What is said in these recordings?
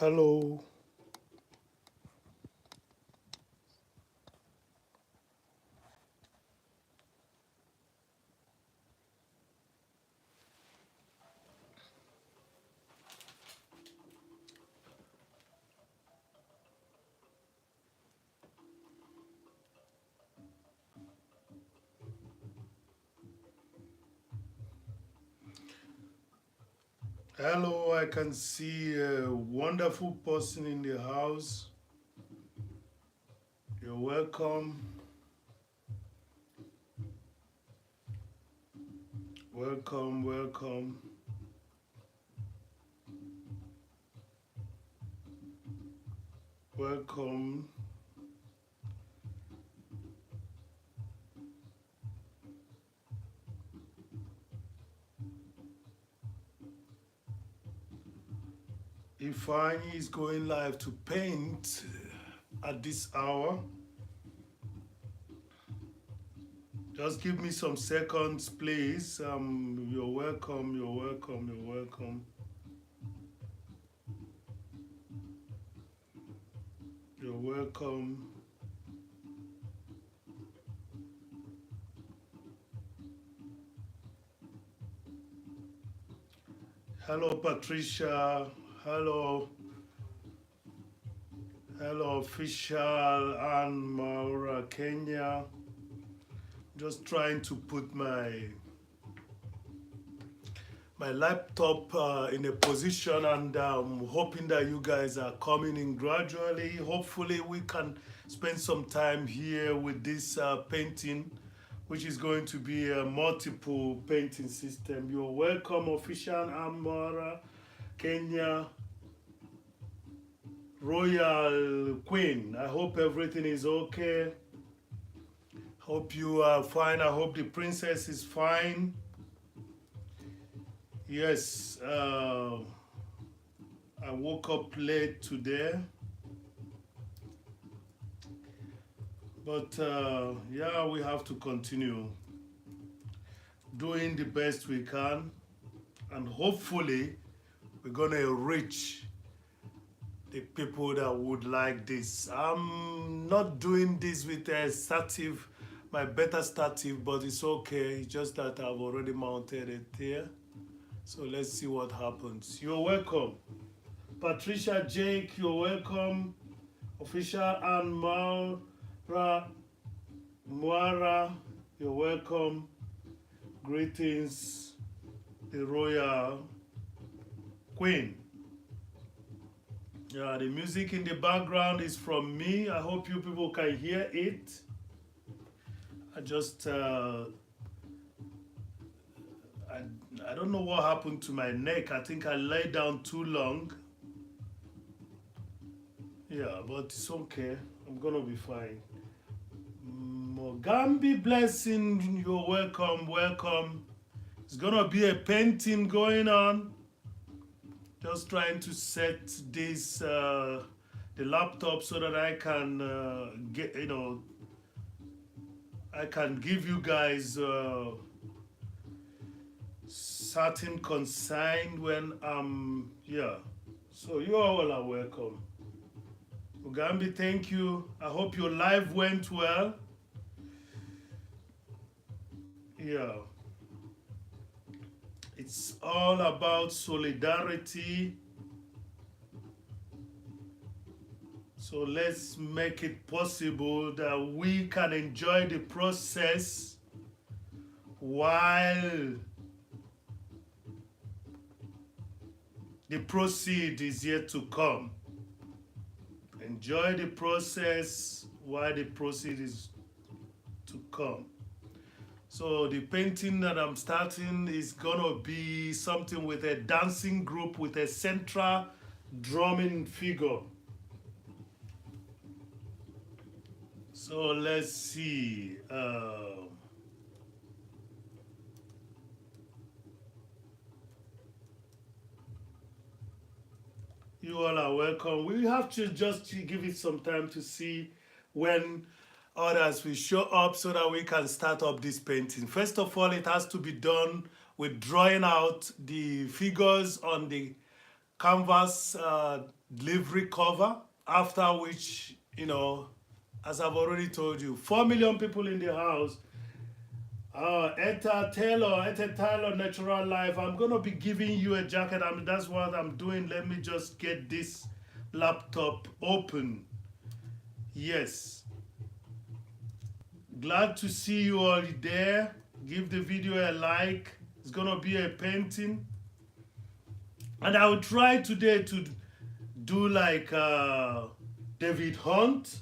Hello. Hello, I can see a wonderful person in the house. You're welcome. Welcome, welcome. Welcome. Ifeanyi is going live to paint at this hour. Just give me some seconds, please. You're welcome, you're welcome, you're welcome. You're welcome. Hello, Patricia. Hello. Hello, official and Maura, Kenya. Just trying to put my laptop in a position, and hoping that you guys are coming in gradually. Hopefully we can spend some time here with this painting, which is going to be a multiple painting system. You're welcome, official Amara, Kenya, Royal Queen. I hope everything is okay. Hope you are fine. I hope the princess is fine. Yes, I woke up late today, but yeah, we have to continue doing the best we can, and hopefully we're gonna reach the people that would like this. I'm not doing this with a stative, my beta stative, but it's okay. It's just that I've already mounted it here. So let's see what happens. You're welcome. Patricia Jake, you're welcome. Official Anne Moara, you're welcome. Greetings, the Royal Queen. Yeah, the music in the background is from me. I hope you people can hear it. I just I don't know what happened to my neck. I think I lay down too long. Yeah, but it's okay. I'm gonna be fine. Mogambi blessing, you're welcome, welcome. It's gonna be a painting going on. Just trying to set this the laptop so that I can get I can give you guys certain consign when yeah. So you all are welcome. Mugambi, thank you. I hope your live went well. Yeah. It's all about solidarity. So let's make it possible that we can enjoy the process while the proceed is yet to come. Enjoy the process while the proceed is to come. So the painting that I'm starting is gonna be something with a dancing group with a central drumming figure. So let's see. You all are welcome. We have to just give it some time to see when others will show up so that we can start up this painting. First of all, it has to be done with drawing out the figures on the canvas, delivery cover, after which, as I've already told you, 4 million people in the house. Etta Taylor Natural Life. I'm gonna be giving you a jacket. That's what I'm doing. Let me just get this laptop open. Yes. Glad to see you all there. Give the video a like. It's gonna be a painting. And I will try today to do like David Hunt.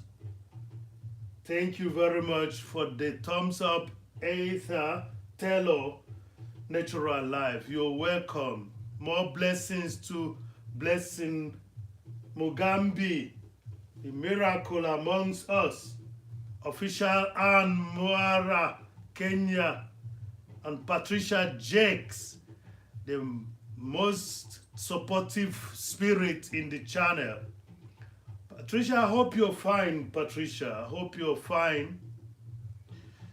Thank you very much for the thumbs up, Aether Taylor Natural Life. You're welcome. More blessings to Blessing Mugambi, the miracle amongst us. Official Ann Moara, Kenya, and Patricia Jakes, the most supportive spirit in the channel. Patricia, I hope you're fine, Patricia. I hope you're fine.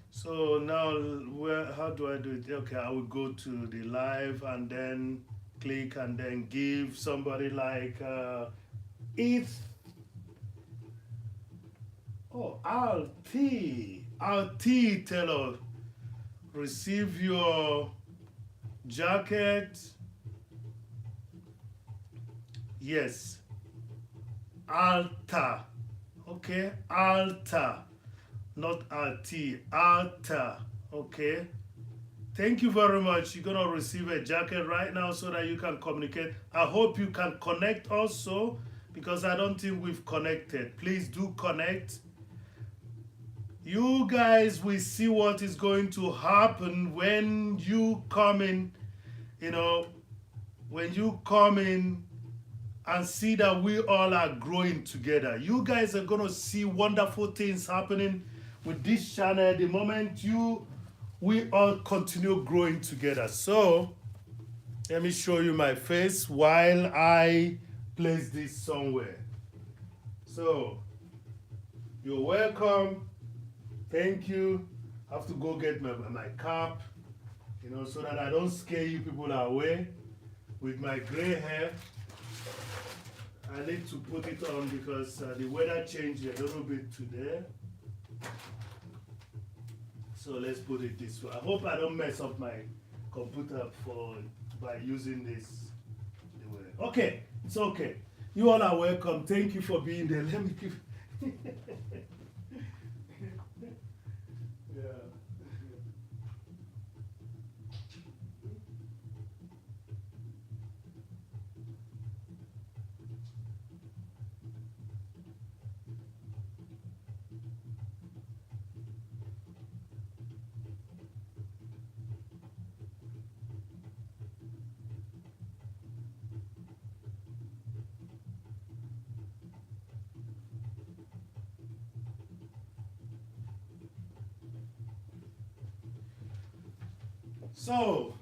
So now, how do I do it? Okay, I will go to the live and then click and then give somebody like RT Taylor, receive your jacket. Yes, Alta. Okay, Alta, not RT, Alta. Okay, thank you very much. You're gonna receive a jacket right now so that you can communicate. I hope you can connect also, because I don't think we've connected. Please do connect. You guys will see what is going to happen when you come in, when you come in and see that we all are growing together. You guys are going to see wonderful things happening with this channel the moment we all continue growing together. So, let me show you my face while I place this somewhere. So, you're welcome. Thank you. I have to go get my cap, so that I don't scare you people away with my gray hair. I need to put it on because the weather changed a little bit today. So let's put it this way. I hope I don't mess up my computer by using this. Okay, it's okay. You all are welcome. Thank you for being there. Let me give. So,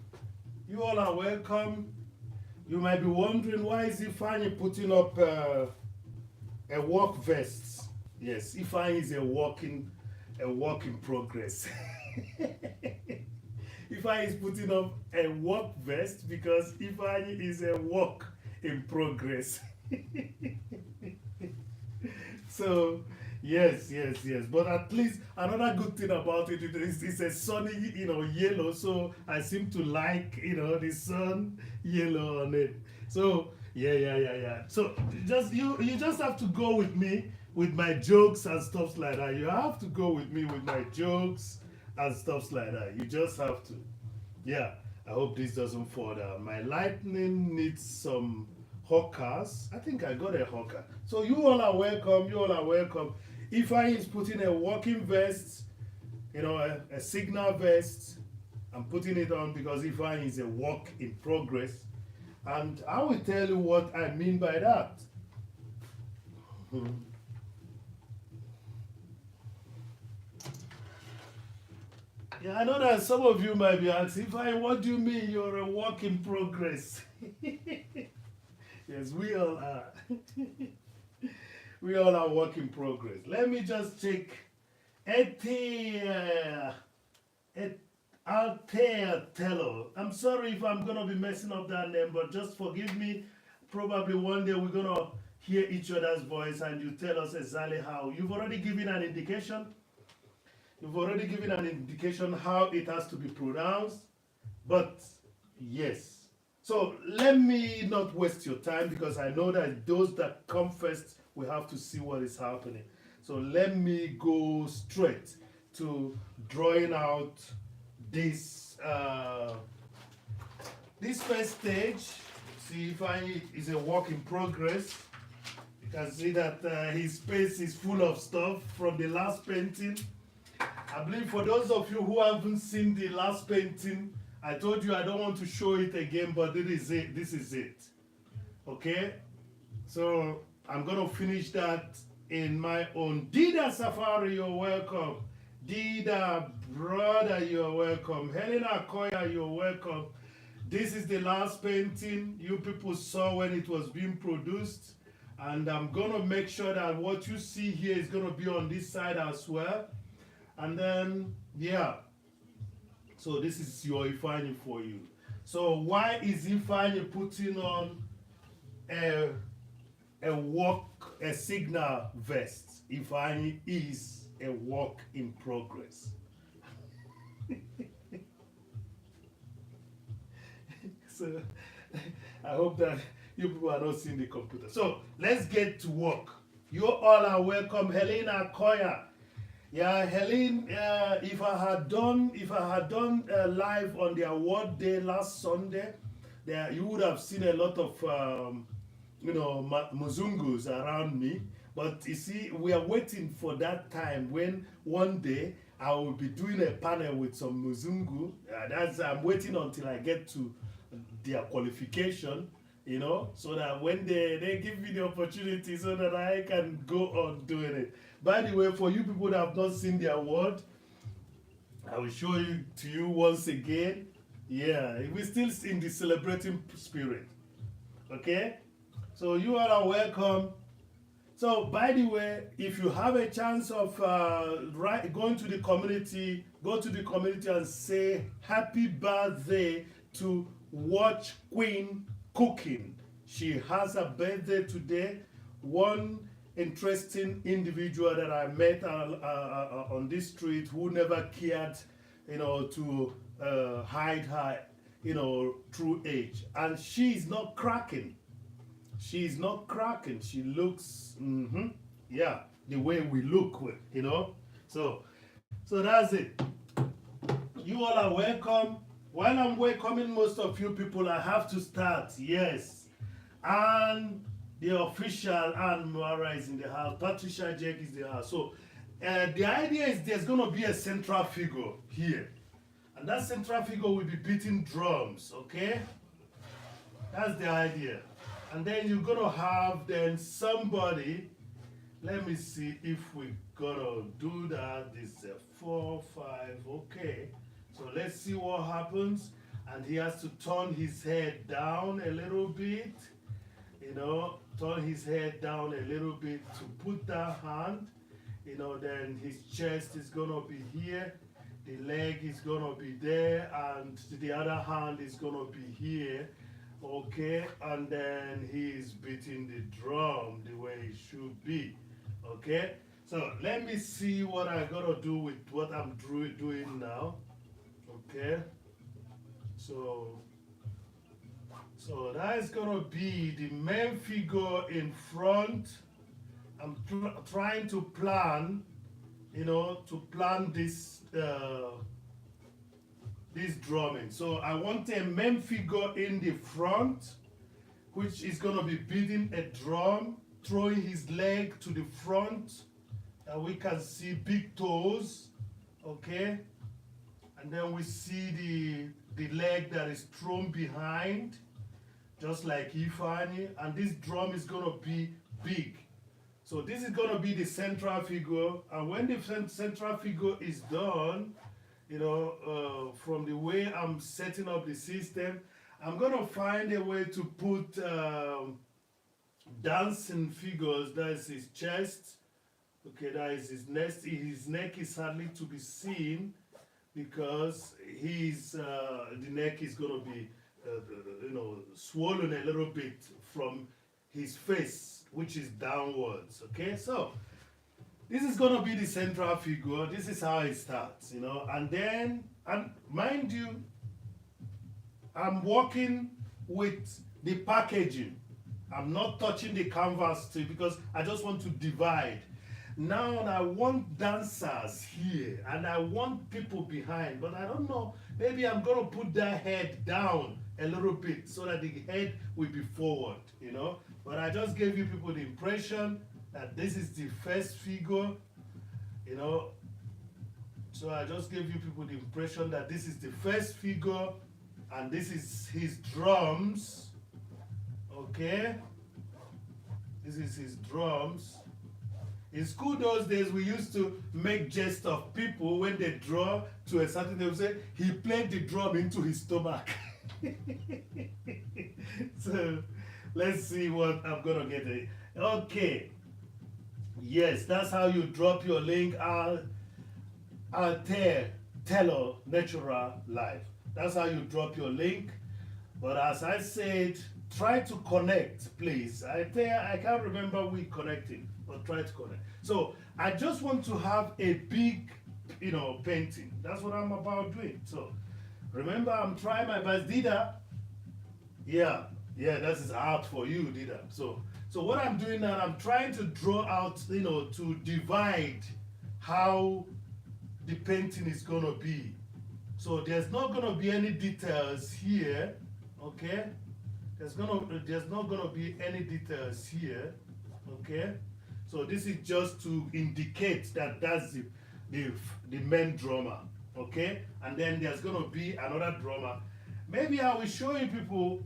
you all are welcome. You might be wondering, why is Ifeanyi putting up a work vest? Yes, Ifeanyi is a work in progress. Ifeanyi is putting up a work vest because Ifeanyi is a work in progress. So, yes. But at least another good thing about it is it's a sunny, yellow. So I seem to like, the sun yellow on it. So yeah. So you just have to go with me with my jokes and stuff like that. You have to go with me with my jokes and stuff like that. You just have to. Yeah. I hope this doesn't fall down. My lightning needs some hawkers. I think I got a hawker. So you all are welcome. Ifeanyi is putting a working vest, a signal vest. I'm putting it on because Ifeanyi is a work in progress. And I will tell you what I mean by that. Yeah, I know that some of you might be asking, Ifeanyi, what do you mean you're a work in progress? Yes, we all are. We all are work in progress. Let me just check. Tello. I'm sorry if I'm going to be messing up that name, but just forgive me. Probably one day we're going to hear each other's voice and you tell us exactly how. You've already given an indication. You've already given an indication how it has to be pronounced. But yes. So let me not waste your time because I know that those that come first will have to see what is happening. So let me go straight to drawing out this this first stage. See, Ifeanyi is a work in progress. You can see that his space is full of stuff from the last painting. I believe for those of you who haven't seen the last painting, I told you I don't want to show it again, but this is it. This is it. Okay? So I'm going to finish that in my own. Dida Safari, you're welcome. Dida, brother, you're welcome. Helena Koya, you're welcome. This is the last painting you people saw when it was being produced. And I'm going to make sure that what you see here is going to be on this side as well. And then, yeah. So this is your Ifeanyi for you. So why is Ifeanyi putting on a signal vest? Ifeanyi is a work in progress. So I hope that you people are not seeing the computer. So let's get to work. You all are welcome. Helena Koya. Yeah, Helen. If I had done live on the award day last Sunday, there you would have seen a lot of Muzungus around me. But you see, we are waiting for that time when one day I will be doing a panel with some Muzungu. I'm waiting until I get to their qualification, so that when they give me the opportunity so that I can go on doing it. By the way, for you people that have not seen the award, I will show you to you once again. Yeah, we're still in the celebrating spirit. Okay? So you all are welcome. So by the way, if you have a chance of going to the community, go to the community and say happy birthday to Watch Queen Cooking. She has a birthday today. One interesting individual that I met on this street who never cared, to hide her, true age. And she's not cracking. She's not cracking. She looks, yeah, the way we look, So that's it. You all are welcome. While I'm welcoming most of you people, I have to start. Yes. And the official Anne Moara is in the house. Patricia Jake is in the house. So the idea is there's going to be a central figure here. And that central figure will be beating drums, okay? That's the idea. And then you're going to have then somebody. Let me see if we're going to do that. This is a 4, 5, okay. So let's see what happens. And he has to turn his head down a little bit. Turn his head down a little bit to put that hand. Then his chest is going to be here. The leg is going to be there. And the other hand is going to be here. Okay. And then he's beating the drum the way it should be. Okay. So let me see what I'm going to do with what I'm doing now. Okay, so that is going to be the main figure in front. I'm trying to plan, this this drumming. So I want a main figure in the front, which is going to be beating a drum, throwing his leg to the front, and we can see big toes, okay? And then we see the leg that is thrown behind, just like Ifeanyi, and this drum is going to be big. So this is going to be the central figure, and when the central figure is done, from the way I'm setting up the system, I'm going to find a way to put dancing figures. That is his chest, okay, that is his neck. His neck is hardly to be seen, because the neck is going to be, swollen a little bit from his face which is downwards. Okay, so this is gonna be the central figure. This is how it starts, you know, and then, and mind you, I'm working with the packaging. I'm not touching the canvas too because I just want to divide. Now I want dancers here and I want people behind, but I don't know, maybe I'm gonna put their head down a little bit so that the head will be forward, you know. But I just gave you people the impression that this is the first figure, you know. So I just gave you people the impression that this is the first figure and this is his drums, okay? This is his drums. In school those days, we used to make jest of people when they draw to a certain, they would say, he played the drum into his stomach. So, let's see what I'm gonna get. Okay. Yes, that's how you drop your link. Tello Natural Life. That's how you drop your link. But as I said, try to connect, please. I can't remember we connecting, but try to connect. So I just want to have a big, you know, painting. That's what I'm about doing. So remember, I'm trying my best. Dida, yeah, that is art for you, Dida. So what I'm doing now, I'm trying to draw out, you know, to divide how the painting is gonna be. So there's not gonna be any details here, okay? There's not gonna be any details here, okay? So this is just to indicate that that's the main drummer, okay? And then there's gonna be another drummer. Maybe I will show you people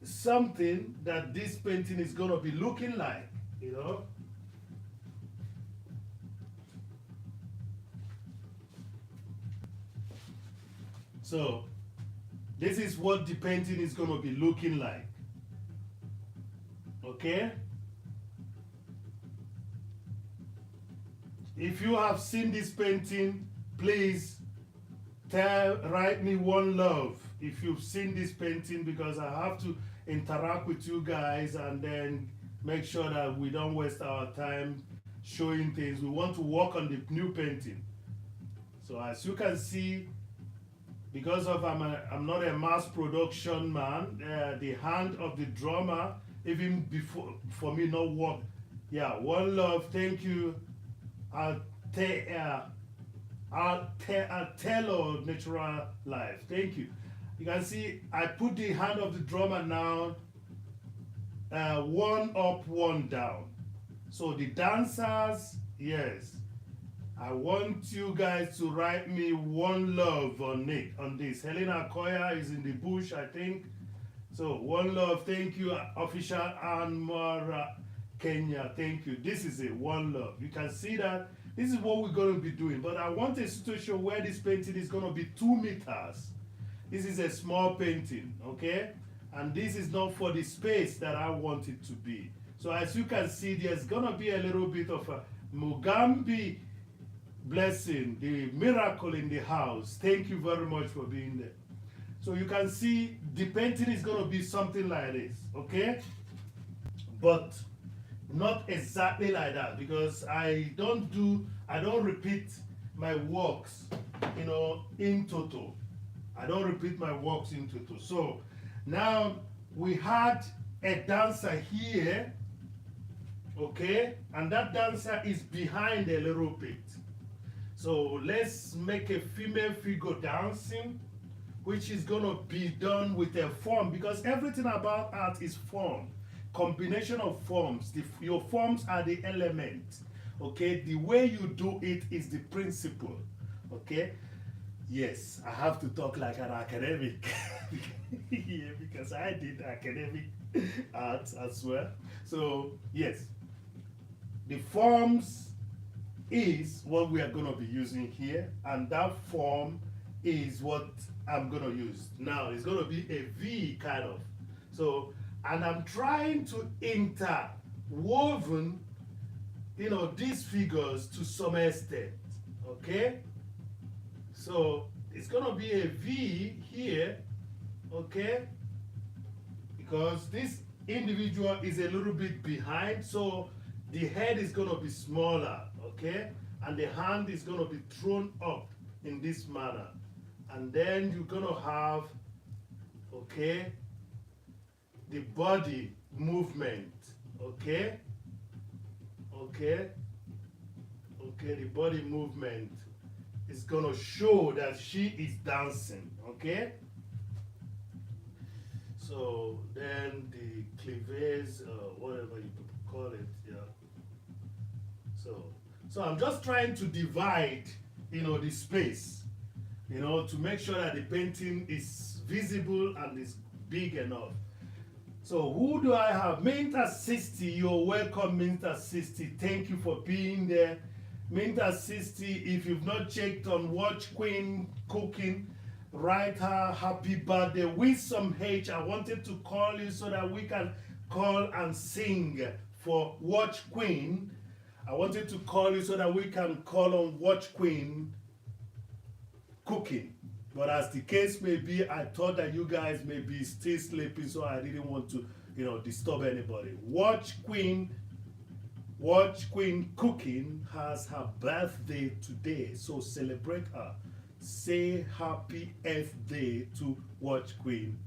something that this painting is gonna be looking like, you know? So this is what the painting is gonna be looking like, okay? If you have seen this painting, please write me one love if you've seen this painting, because I have to interact with you guys and then make sure that we don't waste our time showing things. We want to work on the new painting. So as you can see, because of I'm not a mass production man, the hand of the drummer, even before for me not work. Yeah, one love, thank you. I'll tell Natural Life. Thank you. You can see I put the hand of the drummer now, one up, one down. So the dancers, yes. I want you guys to write me one love on it, on this. Helena Koya is in the bush, I think. So one love, thank you, official Anmara Kenya, thank you. This is it, one love. You can see that this is what we're going to be doing. But I want a situation where this painting is going to be 2 meters. This is a small painting, okay? And this is not for the space that I want it to be. So as you can see, there's going to be a little bit of a Mugambi blessing, the miracle in the house. Thank you very much for being there. So you can see the painting is going to be something like this, okay? But not exactly like that, because I don't repeat my works, you know, in total. I don't repeat my works in total. So now we had a dancer here, okay? And that dancer is behind a little bit. So let's make a female figure dancing, which is gonna be done with a form, because everything about art is form, combination of forms. Your forms are the element, okay? The way you do it is the principle, okay? Yes, I have to talk like an academic. Yeah, because I did academic arts as well. So yes, the forms is what we are going to be using here, and that form is what I'm going to use. Now it's going to be a V kind of. So, and I'm trying to interwoven, you know, these figures to some extent, okay? So it's going to be a V here, okay? Because this individual is a little bit behind, so the head is going to be smaller, okay? And the hand is going to be thrown up in this manner. And then you're going to have, okay, the body movement, okay? Okay? Okay, the body movement is going to show that she is dancing, okay? So then the cleavage, whatever you call it, yeah. So I'm just trying to divide, the space, to make sure that the painting is visible and is big enough. So who do I have? Minta60, you're welcome, Minta60. Thank you for being there. Minta60, if you've not checked on Watch Queen Cooking, write her happy birthday with some H. I wanted to call you so that we can call and sing for Watch Queen. I wanted to call you so that we can call on Watch Queen Cooking. But as the case may be, I thought that you guys may be still sleeping, so I didn't want to, disturb anybody. Watch Queen Cooking has her birthday today, so celebrate her. Say happy Earth Day to Watch Queen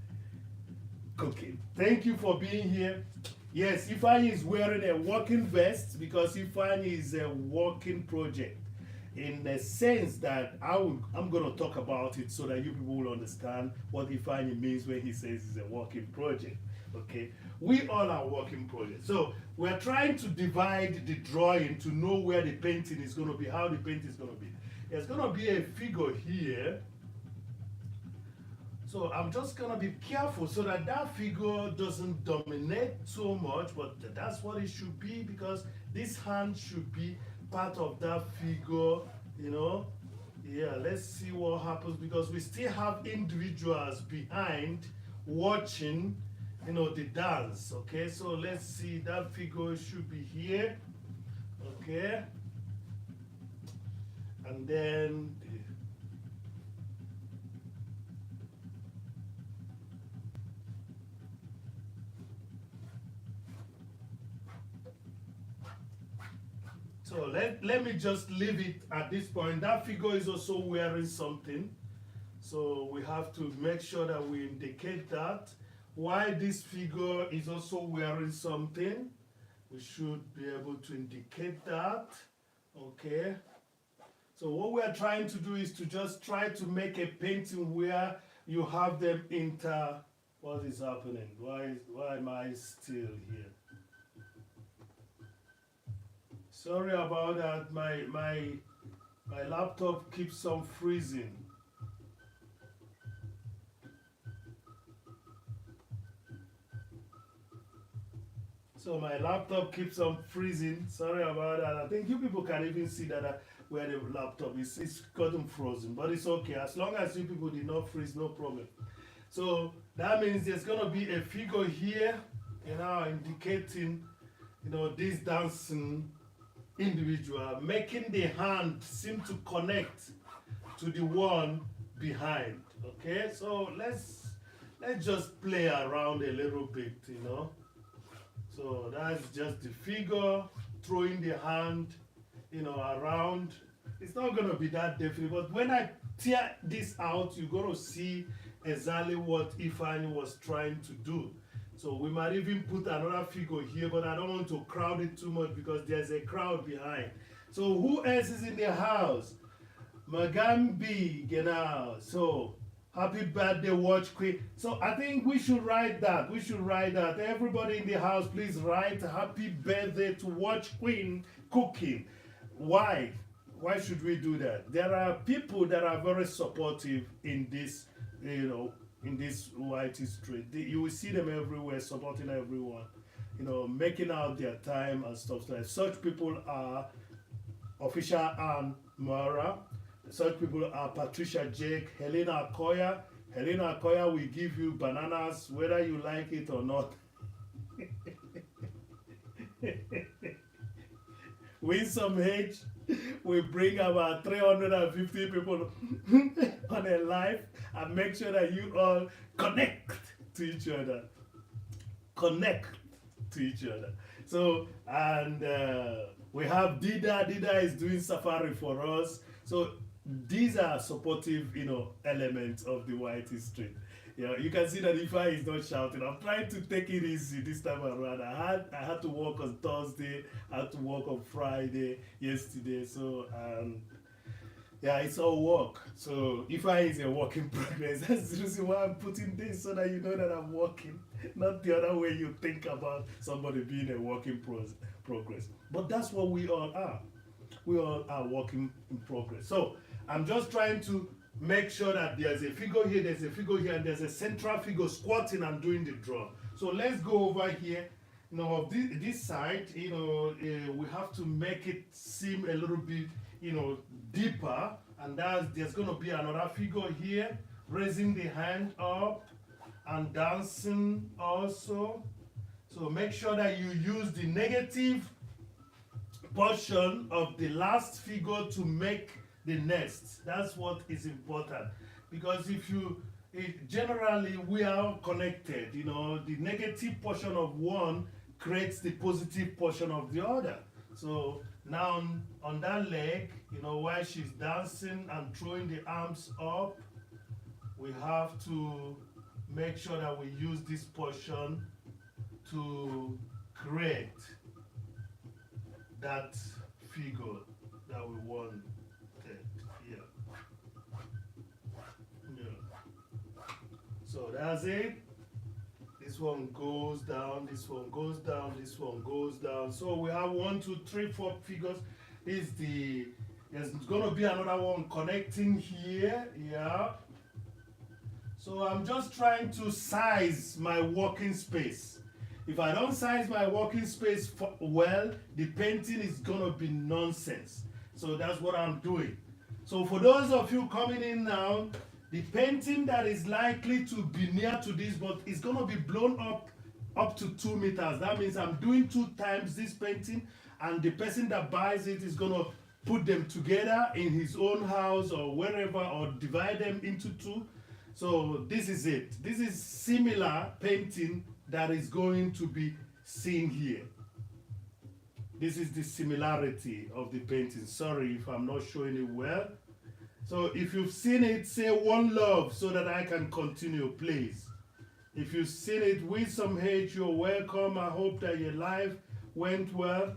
Cooking. Thank you for being here. Yes, Ifeanyi is wearing a working vest because Ifeanyi is a working project, in the sense that I'm going to talk about it so that you people will understand what Ifeanyi means when he says it's a working project. Okay, we all are working projects. So we're trying to divide the drawing to know where the painting is going to be, how the painting is going to be. There's going to be a figure here. So I'm just going to be careful so that that figure doesn't dominate so much, but that's what it should be, because this hand should be part of that figure, Yeah, let's see what happens, because we still have individuals behind watching, the dance, okay? So let's see, that figure should be here, okay? And then so let me just leave it at this point. That figure is also wearing something, so we have to make sure that we indicate that. Why this figure is also wearing something, we should be able to indicate that, okay? So what we are trying to do is to just try to make a painting where you have them what is happening? Why am I still here? Sorry about that. My laptop keeps on freezing. So my laptop keeps on freezing. Sorry about that. I think you people can even see that where the laptop is, it's gotten frozen, but it's okay. As long as you people did not freeze, no problem. So that means there's gonna be a figure here, indicating, this dancing individual, making the hand seem to connect to the one behind. Okay, so let's just play around a little bit, So that's just the figure throwing the hand, around. It's not going to be that difficult, but when I tear this out, you're going to see exactly what Ifeanyi was trying to do. So we might even put another figure here, but I don't want to crowd it too much because there's a crowd behind. So who else is in the house? Magambi, genau. So happy birthday, Watch Queen. So I think we should write that. Everybody in the house, please write happy birthday to Watch Queen Cooking. Why? Why should we do that? There are people that are very supportive in this, in this white history. You will see them everywhere, supporting everyone, making out their time and stuff like that. Such people are Official Ann Mara. Such people are Patricia Jake, Helena Akoya. Helena Akoya will give you bananas whether you like it or not. Winsome H will bring about 350 people on a live and make sure that you all connect to each other. connect to each other. So, and we have Dida. Dida is doing safari for us. So these are supportive, elements of the white history. Yeah, you can see that Ifa is not shouting. I'm trying to take it easy this time around. I had to work on Thursday. I had to work on Friday yesterday. So yeah, it's all work. So Ifa is a work in progress. That's the reason why I'm putting this so that you know that I'm working, not the other way you think about somebody being a work in progress. But that's what we all are. We all are working in progress. So I'm just trying to make sure that there's a figure here, there's a figure here, and there's a central figure squatting and doing the draw. So let's go over here. Of this side, we have to make it seem a little bit, deeper, and there's going to be another figure here, raising the hand up and dancing also. So make sure that you use the negative portion of the last figure to make the next. That's what is important, because generally we are connected. The negative portion of one creates the positive portion of the other. So now on that leg, while she's dancing and throwing the arms up, we have to make sure that we use this portion to create that figure that we want. So that's it. This one goes down, this one goes down, this one goes down. So we have 1, 2, 3, 4 figures. There's gonna be another one connecting here. Yeah. So I'm just trying to size my working space. If I don't size my working space well, the painting is gonna be nonsense. So that's what I'm doing. So for those of you coming in now, the painting that is likely to be near to this, but it's going to be blown up to 2 meters. That means I'm doing 2 times this painting, and the person that buys it is going to put them together in his own house or wherever, or divide them into 2. So this is it. This is similar painting that is going to be seen here. This is the similarity of the painting. Sorry if I'm not showing it well. So if you've seen it, say one love so that I can continue, please. If you've seen it with some hate, you're welcome. I hope that your life went well.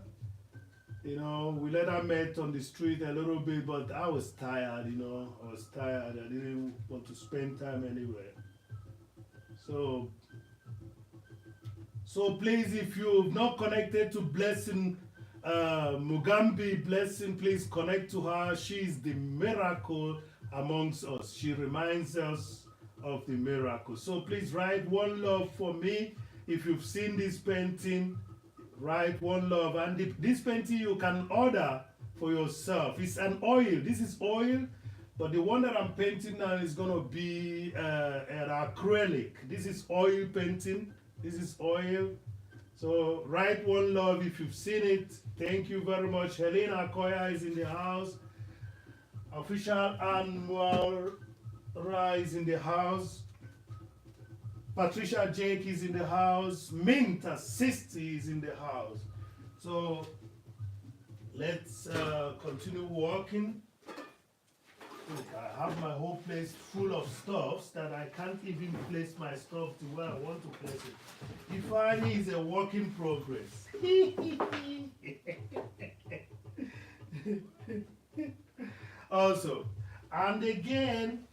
We later met on the street a little bit, but I was tired, I was tired. I didn't want to spend time anywhere. So please, if you've not connected to Blessing Mugambi, Blessing, please connect to her. She is the miracle amongst us. She reminds us of the miracle. So please write one love for me. If you've seen this painting, write one love. And this painting you can order for yourself. It's an oil. This is oil, but the one that I'm painting now is going to be an acrylic. This is oil painting. This is oil. So write one love if you've seen it. Thank you very much. Helena Koya is in the house. Official Anwar is in the house. Patricia Jake is in the house. Minta Sisti is in the house. So let's continue walking. I have my whole place full of stuffs that I can't even place my stuff to where I want to place it. Ifeanyi is a work in progress. Also, and again,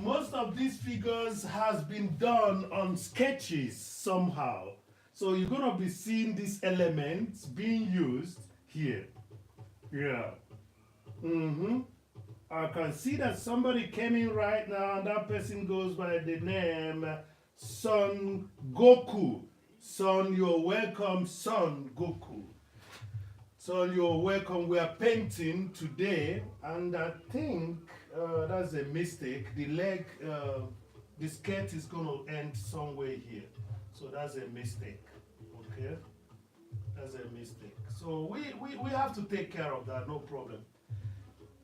most of these figures has been done on sketches somehow. So you're going to be seeing these elements being used here. Yeah. I can see that somebody came in right now, and that person goes by the name Son Goku. Son, you're welcome, Son Goku. Son, you're welcome. We are painting today, and I think that's a mistake. The leg, the skirt is going to end somewhere here. So that's a mistake, okay? That's a mistake. So we have to take care of that, no problem.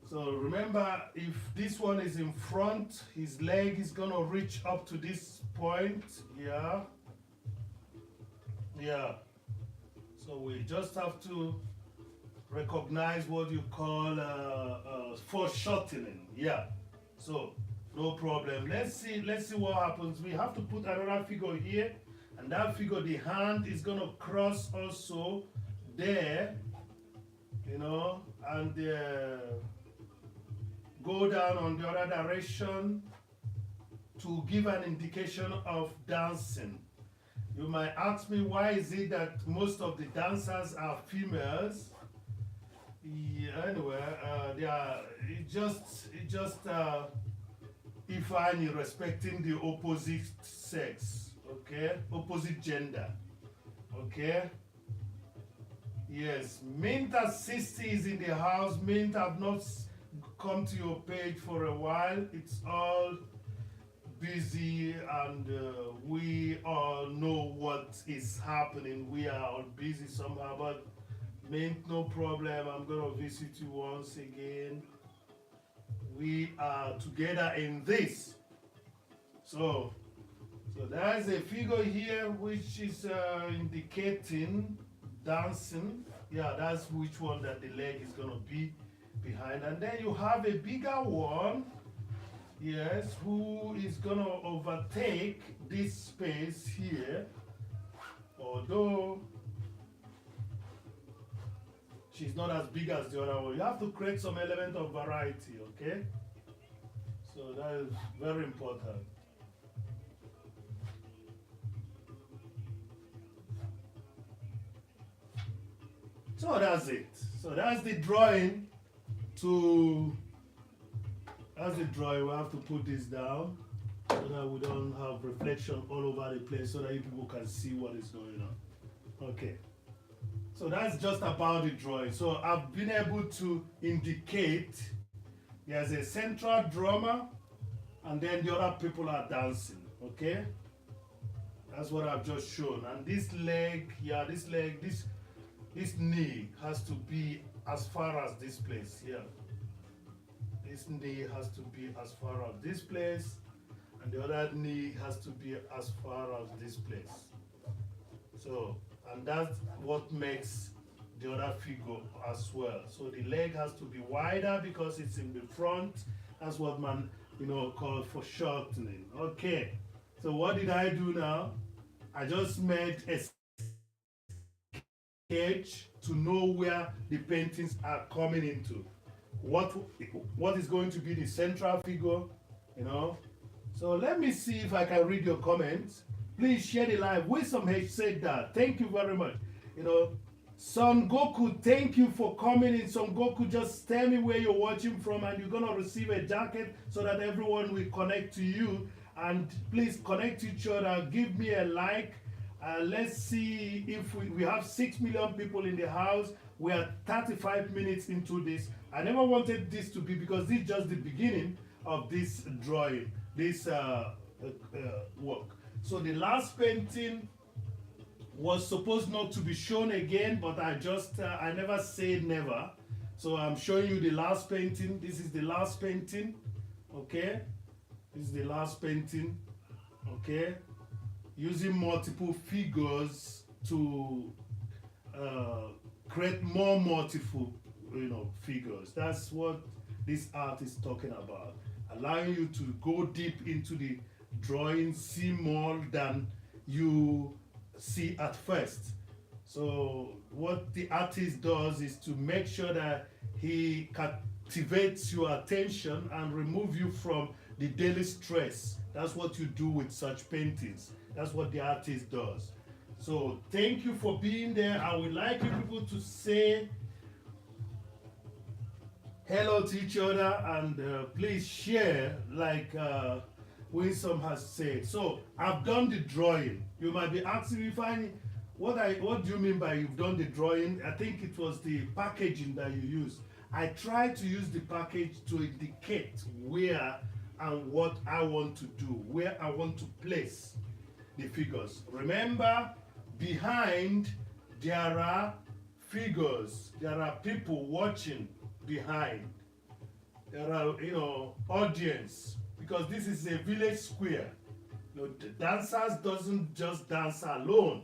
So remember, if this one is in front, his leg is going to reach up to this point, yeah. Yeah. So we just have to recognize what you call foreshortening. Yeah. So no problem. Let's see. Let's see what happens. We have to put another figure here, and that figure, the hand is gonna cross also there, you know, and go down on the other direction to give an indication of dancing. You might ask me, why is it that most of the dancers are females? Yeah, anyway, they are Ifeanyi respecting the opposite sex, okay, opposite gender, okay. Yes, Mint at 60 is in the house. Mint, have not come to your page for a while. It's all busy, and we all know what is happening. We are all busy somehow, but Mint, no problem. I'm gonna visit you once again. We are together in this. So there's a figure here which is indicating dancing. Yeah, that's which one that the leg is gonna be behind. And then you have a bigger one, yes, who is gonna overtake this space here, although she's not as big as the other one. You have to create some element of variety, okay? So that is very important. So that's it. So that's the drawing. That's the drawing. We have to put this down so that we don't have reflection all over the place, so that you people can see what is going on. Okay. So that's just about the drawing. So I've been able to indicate there's a central drummer, and then the other people are dancing, okay? That's what I've just shown. And this leg, yeah, this leg, this knee has to be as far as this place here. This knee has to be as far as this place, and the other knee has to be as far as this place. So, and that's what makes the other figure as well. So the leg has to be wider because it's in the front. That's what man, call foreshortening. Okay. So what did I do now? I just made a sketch to know where the paintings are coming into. What is going to be the central figure, So let me see if I can read your comments. Please share the live. Wisdom H said that. Thank you very much. Son Goku, thank you for coming in. Son Goku, just tell me where you're watching from, and you're gonna receive a jacket so that everyone will connect to you. And please connect to each other. Give me a like. Let's see if we have 6 million people in the house. We are 35 minutes into this. I never wanted this to be, because this is just the beginning of this drawing, this work. So the last painting was supposed not to be shown again, but I never said never. So I'm showing you the last painting. This is the last painting, okay? This is the last painting, okay? Using multiple figures to create more multiple, figures. That's what this art is talking about. Allowing you to go deep into the drawing, see more than you see at first. So what the artist does is to make sure that he captivates your attention and remove you from the daily stress. That's what you do with such paintings. That's what the artist does. So thank you for being there. I would like you people to say hello to each other, and please share, like Winsome has said. So I've done the drawing. You might be asking me, what do you mean by you've done the drawing? I think it was the packaging that you used. I tried to use the package to indicate where and what I want to do, where I want to place the figures. Remember, behind there are figures, there are people watching behind. There are, audience, because this is a village square. The dancers doesn't just dance alone.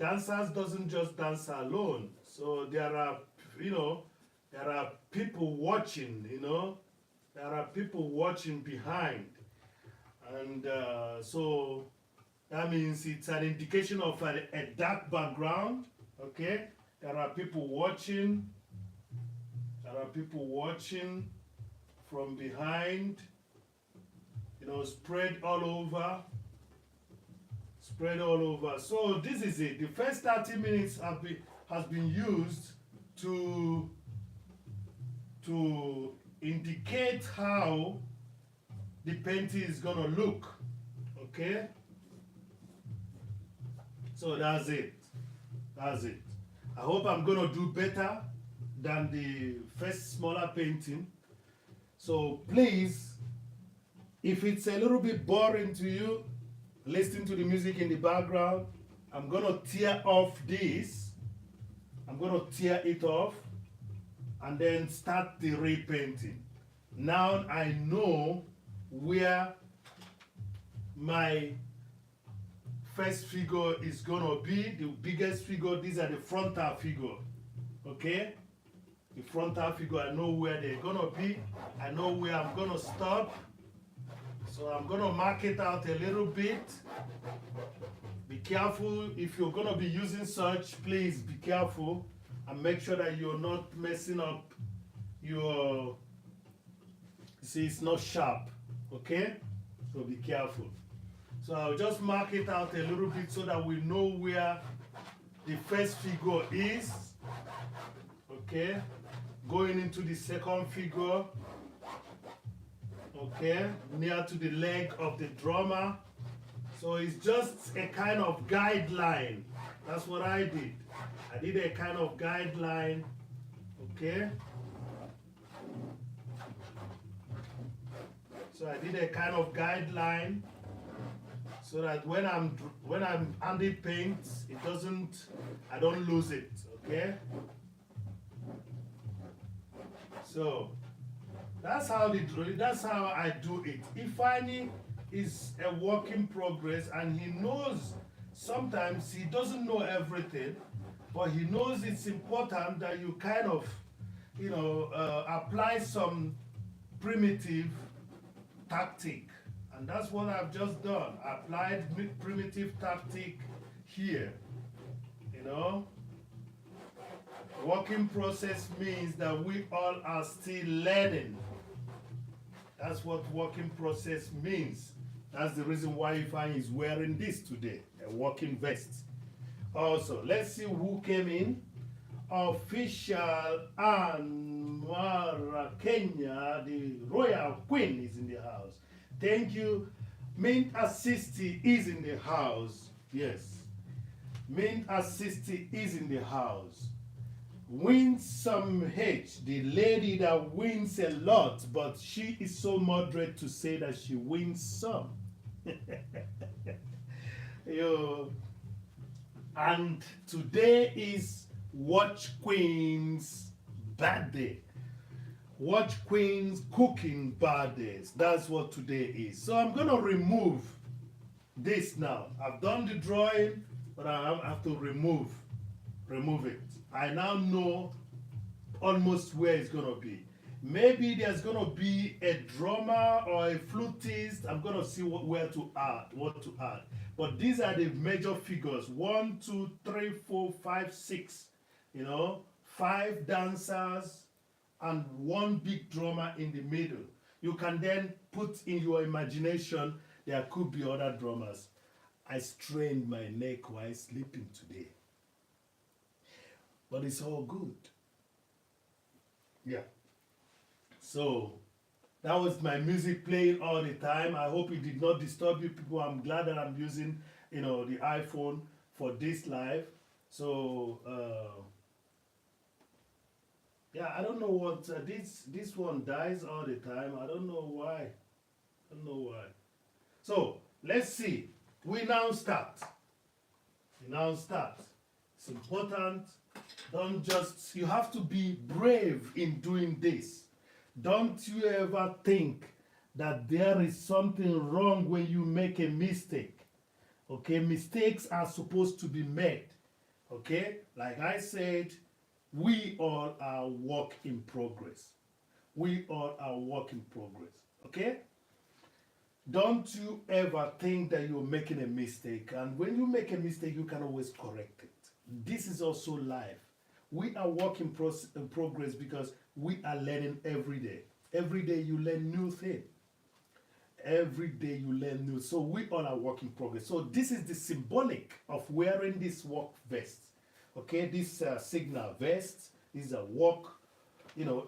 dancers doesn't just dance alone. So there are, there are people watching, there are people watching behind. And so that means it's an indication of a dark background, okay? There are people watching. There are people watching from behind, spread all over. Spread all over. So this is it. The first 30 minutes has been used to indicate how the painting is gonna look. Okay? So that's it. That's it. I hope I'm gonna do better than the first smaller painting. So please, if it's a little bit boring to you, listen to the music in the background, I'm gonna tear off this. I'm gonna tear it off and then start the repainting. Now I know where my first figure is gonna be, the biggest figure. These are the frontal figure, okay? The frontal figure, I know where they're gonna be. I know where I'm gonna stop. So I'm gonna mark it out a little bit. Be careful if you're gonna be using such, please be careful and make sure that you're not messing up your, see, it's not sharp, okay? So be careful. So I'll just mark it out a little bit so that we know where the first figure is, okay? Going into the second figure, okay, near to the leg of the drummer. So it's just a kind of guideline. That's what I did. I did a kind of guideline, okay? So I did a kind of guideline so that when I'm handing paint, it doesn't, I don't lose it, okay? So that's how I do it. Ifeanyi is a work in progress, and he knows sometimes he doesn't know everything, but he knows it's important that you kind of, apply some primitive tactic. And that's what I've just done. Applied primitive tactic here, Working process means that we all are still learning. That's what working process means. That's the reason why Ifeanyi is wearing this today, a working vest. Also, let's see who came in. Official Anne Mara Kenya, the royal queen, is in the house. Thank you. Mint Assisti is in the house. Yes. Mint Assisti is in the house. Winsome H, the lady that wins a lot, but she is so moderate to say that she wins some. And today is Watch Queen's birthday. Watch Queen's cooking birthdays. That's what today is. So I'm going to remove this now. I've done the drawing, but I have to remove it. I now know almost where it's going to be. Maybe there's going to be a drummer or a flutist. I'm going to see what to add. But these are the major figures. 1, 2, 3, 4, 5, 6. 5 dancers and 1 big drummer in the middle. You can then put in your imagination, there could be other drummers. I strained my neck while sleeping today. But it's all good. Yeah. So that was my music playing all the time. I hope it did not disturb you people. I'm glad that I'm using, the iPhone for this live. So yeah, I don't know what this one dies all the time. I don't know why. So let's see. We now start. It's important. You have to be brave in doing this. Don't you ever think that there is something wrong when you make a mistake. Okay, mistakes are supposed to be made. Okay? Like I said, we all are work in progress. We all are work in progress. Okay? Don't you ever think that you're making a mistake. And when you make a mistake, you can always correct it. This is also life. We are work in progress because we are learning every day. Every day you learn new things. Every day you learn new. So we all are work in progress. So this is the symbolic of wearing this work vest. Okay, this signal vest is a work,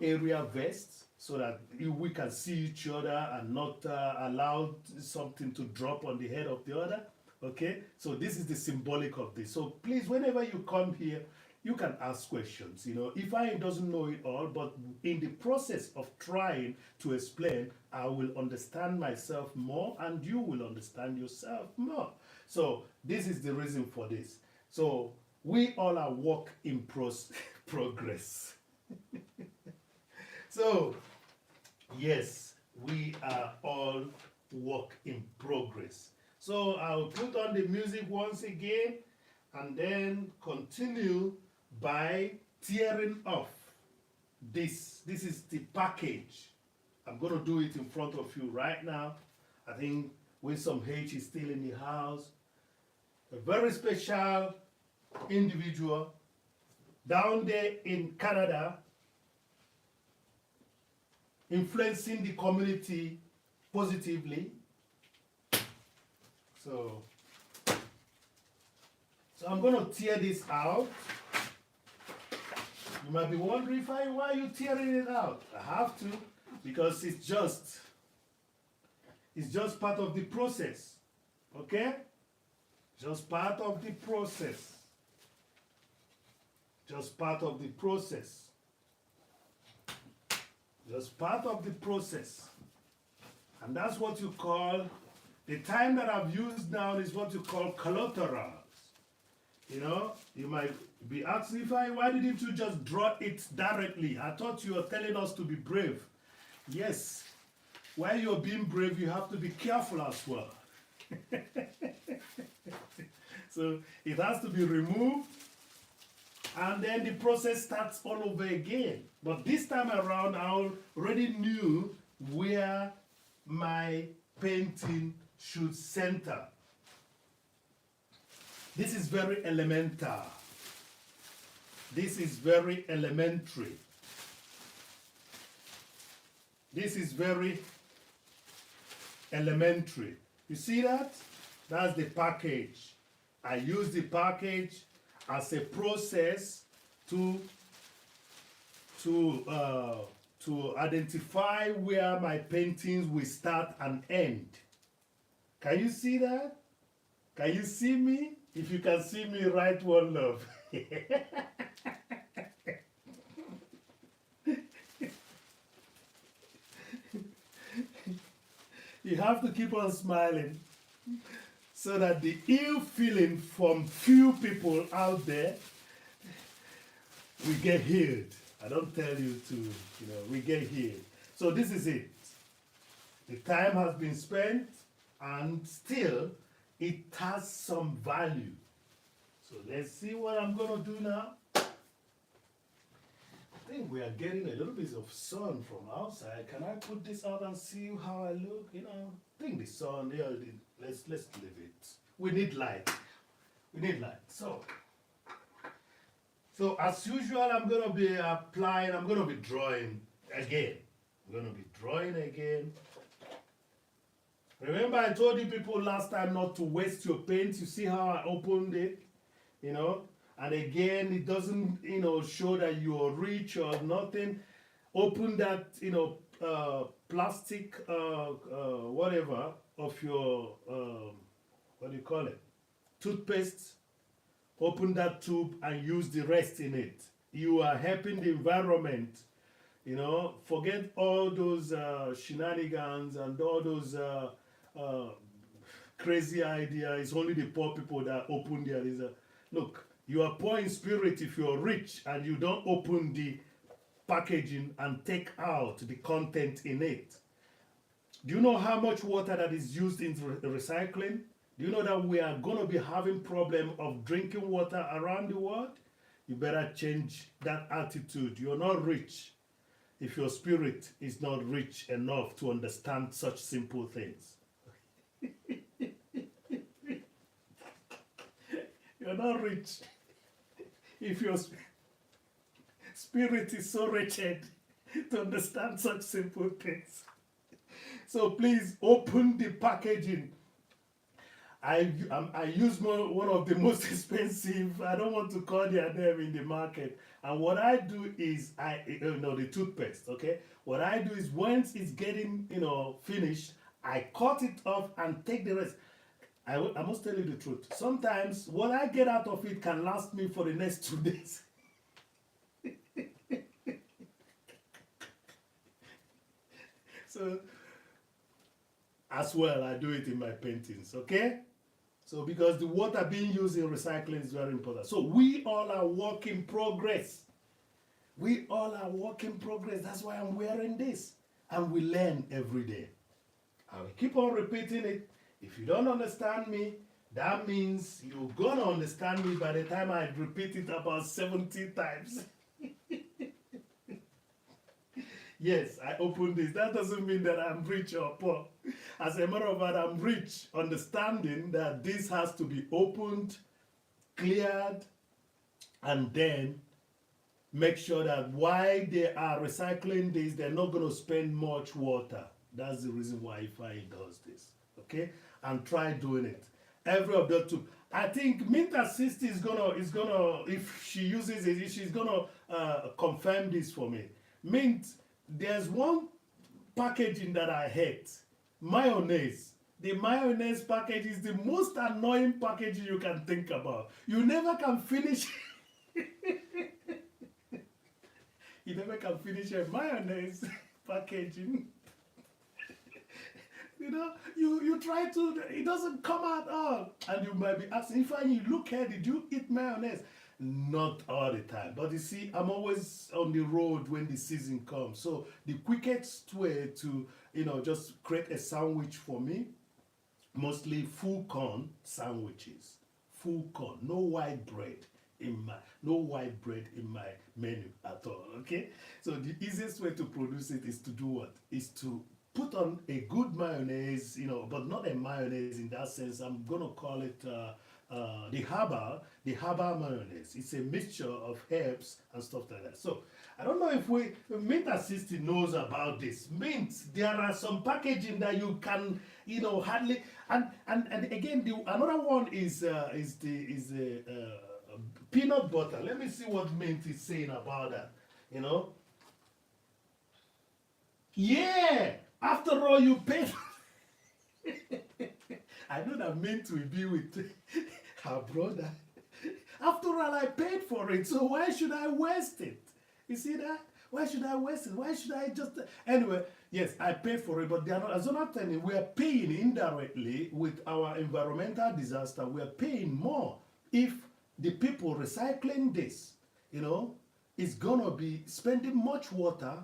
area vest, so that we can see each other and not allow something to drop on the head of the other. Okay, so this is the symbolic of this. So please, whenever you come here, you can ask questions. If I doesn't know it all, but in the process of trying to explain, I will understand myself more and you will understand yourself more. So this is the reason for this. So we all are work in progress. So yes, we are all work in progress. So I'll put on the music once again and then continue by tearing off this. This is the package. I'm going to do it in front of you right now. I think Winsome H is still in the house. A very special individual down there in Canada, influencing the community positively. So I'm going to tear this out. You might be wondering, why are you tearing it out? I have to, because it's just part of the process. Okay? Just part of the process. Just part of the process. Just part of the process. And that's what you call, the time that I've used now is what you call collaterals. You might be asking, why didn't you just draw it directly? I thought you were telling us to be brave. Yes, while you're being brave, you have to be careful as well. So it has to be removed, and then the process starts all over again. But this time around, I already knew where my painting should center. This is very elemental. This is very elementary. This is very elementary. You see that? That's the package. I use the package as a process to identify where my paintings will start and end. Can you see that? Can you see me? If you can see me, write one love. You have to keep on smiling so that the ill feeling from few people out there will get healed. I don't tell you to, we get healed. So this is it. The time has been spent and still it has some value. So let's see what I'm going to do now. I think we are getting a little bit of sun from outside. Can I put this out and see how I look? I think the sun, let's leave it. We need light. We need light. So as usual, I'm going to be applying, I'm going to be drawing again. I'm going to be drawing again. Remember I told you people last time not to waste your paint. You see how I opened it, And again, it doesn't, show that you're rich or nothing. Open that, plastic, whatever, of your, what do you call it? Toothpaste. Open that tube and use the rest in it. You are helping the environment. Forget all those shenanigans and all those crazy ideas. It's only the poor people that open their. Look, you are poor in spirit if you're rich and you don't open the packaging and take out the content in it. Do you know how much water that is used in recycling? Do you know that we are going to be having problem of drinking water around the world? You better change that attitude. You're not rich if your spirit is not rich enough to understand such simple things. You're not rich if your spirit is so wretched to understand such simple things. So please open the packaging. I use one of the most expensive, I don't want to call their name, in the market. And what I do is, the toothpaste, okay? What I do is, once it's getting, finished, I cut it off and take the rest. I must tell you the truth. Sometimes what I get out of it can last me for the next 2 days. So, as well, I do it in my paintings, okay? So, because the water being used in recycling is very important. So, we all are work in progress. We all are work in progress. That's why I'm wearing this. And we learn every day. I will keep on repeating it. If you don't understand me, that means you're going to understand me by the time I repeat it about 70 times. Yes, I opened this. That doesn't mean that I'm rich or poor. As a matter of fact, I'm rich, understanding that this has to be opened, cleared, and then make sure that while they are recycling this, they're not going to spend much water. That's the reason why Ifeanyi does this. Okay? And try doing it. Every of the two. I think Minta Sister is gonna, if she uses it, she's gonna confirm this for me. Mint, there's one packaging that I hate. Mayonnaise. The mayonnaise package is the most annoying packaging you can think about. You never can finish. You never can finish a mayonnaise packaging. You try to, it doesn't come out all. And you might be asking, Ifeanyi, look here, did you eat mayonnaise? Not all the time. But you see, I'm always on the road when the season comes. So the quickest way to, just create a sandwich for me, mostly full corn sandwiches. Full corn, no white bread in my menu at all. Okay? So the easiest way to produce it is to do what? Is to put on a good mayonnaise, but not a mayonnaise in that sense. I'm gonna call it the herbal mayonnaise. It's a mixture of herbs and stuff like that. So I don't know if Mint Assistant knows about this. Mint, there are some packaging that you can, hardly, and again, another one is the peanut butter. Let me see what Mint is saying about that. Yeah. After all, you paid. I know that Mint will be with her brother. After all, I paid for it, so why should I waste it? You see that? Why should I waste it? Why should I just... Anyway, yes, I paid for it, but as an alternative, we are paying indirectly with our environmental disaster. We are paying more if the people recycling this, is going to be spending much water,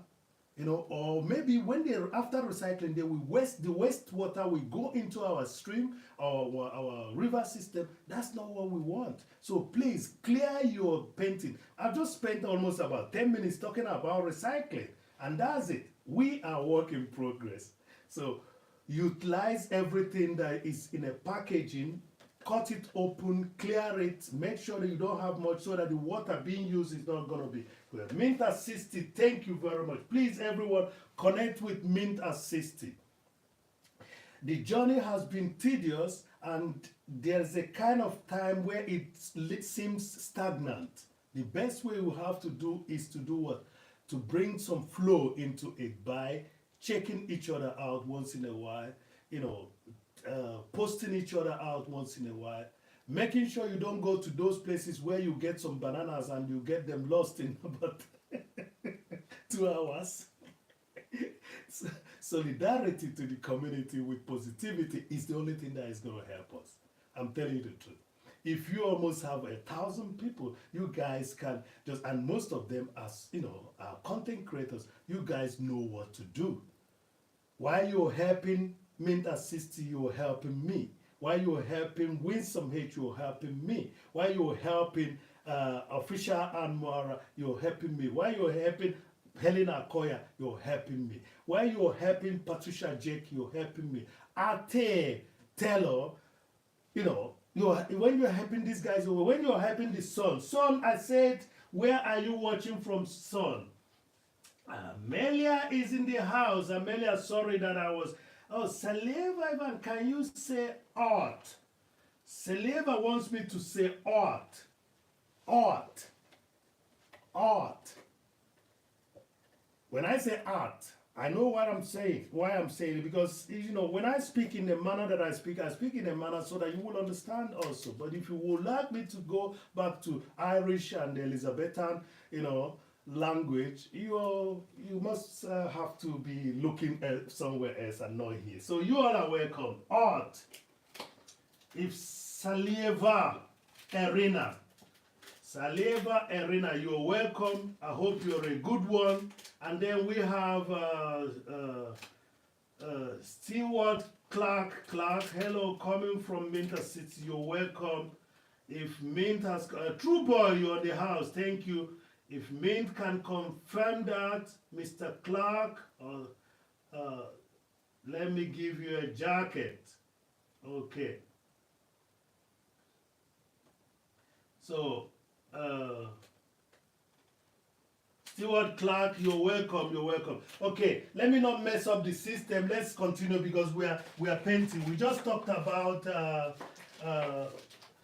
or maybe when they're after recycling, they will waste the wastewater will go into our stream or our river system. That's not what we want. So please clear your painting. I've just spent almost about 10 minutes talking about recycling, and that's it. We are work in progress. So utilize everything that is in a packaging, cut it open, clear it, make sure that you don't have much so that the water being used is not going to be good. Mint Assisted, thank you very much. Please, everyone, connect with Mint Assisted. The journey has been tedious, and there's a kind of time where it seems stagnant. The best way we have to do is to do what? To bring some flow into it by checking each other out once in a while, posting each other out once in a while, making sure you don't go to those places where you get some bananas and you get them lost in about 2 hours. Solidarity to the community with positivity is the only thing that is going to help us. I'm telling you the truth. If you almost have 1,000 people, you guys can just, and most of them as are content creators, you guys know what to do. While you're helping Mint Assist, you're helping me. While you're helping Winsome H, you're helping me. While you're helping Official Anmara, you're helping me. While you're helping Helen Akoya, you're helping me. While you're helping Patricia Jake, you're helping me. Ate Taylor, you know, when you're helping these guys, when you're helping the son, I said, where are you watching from, son? Amelia is in the house. Amelia, sorry that I was. Oh, Saleva, Ivan, can you say art? Saleva wants me to say art. Art. Art. When I say art, I know what I'm saying, why I'm saying it, because, you know, when I speak in the manner that I speak in a manner so that you will understand also. But if you would like me to go back to Irish and Elizabethan, you know, language, you must have to be looking somewhere else and not here. So you all are welcome. Art. If Salieva Arena. Salieva Arena, you're welcome. I hope you're a good one. And then we have Stewart Clark. Hello, coming from Minter City. You're welcome. If Mint has True Boy, you're in the house. Thank you. If Mint can confirm that, Mr. Clark, let me give you a jacket. Okay. So, Stewart Clark, you're welcome. Okay, let me not mess up the system. Let's continue because we are painting. We just talked about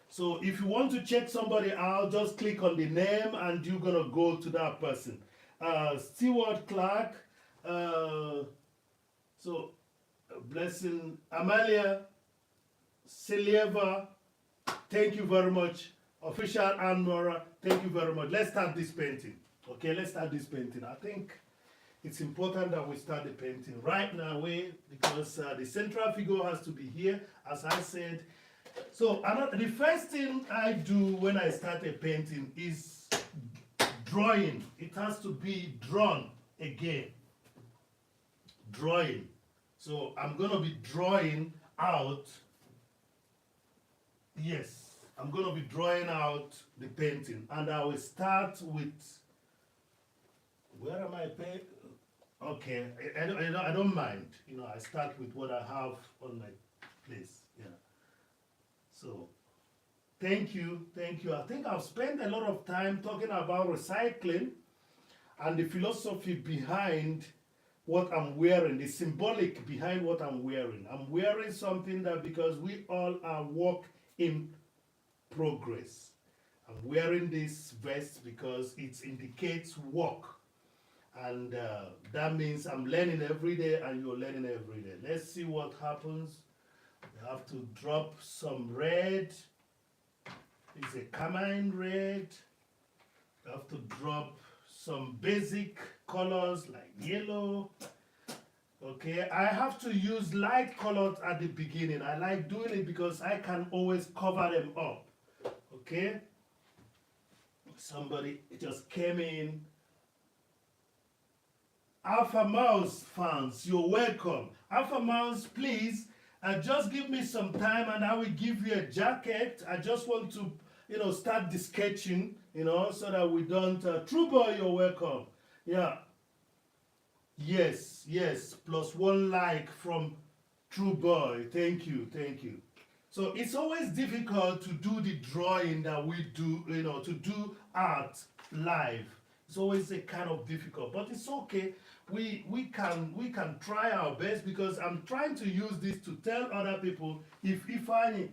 so if you want to check somebody out, just click on the name and you're gonna go to that person. Stewart Clark. So blessing Amalia Selieva. Thank you very much. Official Anmora, thank you very much. Let's start this painting. Okay, let's start this painting. I think it's important that we start the painting right now because the central figure has to be here, as I said. So the first thing I do when I start a painting is drawing. It has to be drawn again. Drawing. So I'm going to be drawing out. Yes. I'm going to be drawing out the painting, and I will start with, where am I painting? Okay, I don't mind. You know, I start with what I have on my place. Yeah. So, thank you. I think I've spent a lot of time talking about recycling and the philosophy behind what I'm wearing, the symbolic behind what I'm wearing. I'm wearing something that because we all are work in progress. I'm wearing this vest because it indicates work, and that means I'm learning every day and you're learning every day. Let's see what happens. We have to drop some red. It's a carmine red. We have to drop some basic colors like yellow. Okay, I have to use light colors at the beginning. I like doing it because I can always cover them up. Okay, somebody just came in. Alpha Mouse fans, you're welcome. Alpha Mouse, please, just give me some time and I will give you a jacket. I just want to, you know, start the sketching, you know, so that we don't. True Boy, you're welcome. Yeah. Yes. +1 like from True Boy. Thank you. So it's always difficult to do the drawing that we do, you know, to do art live. It's always a kind of difficult, but it's okay. We can try our best because I'm trying to use this to tell other people if I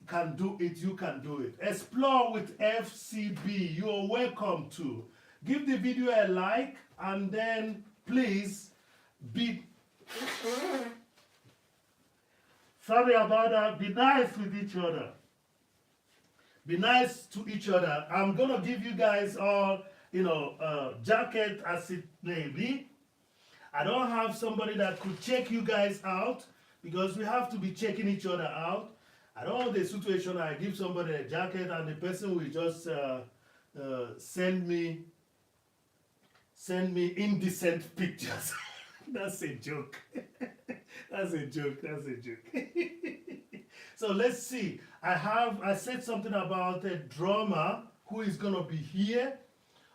can do it, you can do it. Explore with FCB. You are welcome to. Give the video a like and then please be. Sorry about that. Be nice with each other. Be nice to each other. I'm gonna give you guys all, you know, jacket as it may be. I don't have somebody that could check you guys out because we have to be checking each other out. I don't know the situation. I give somebody a jacket and the person will just send me indecent pictures. That's a joke. That's a joke. So let's see. I said something about a drummer who is gonna be here,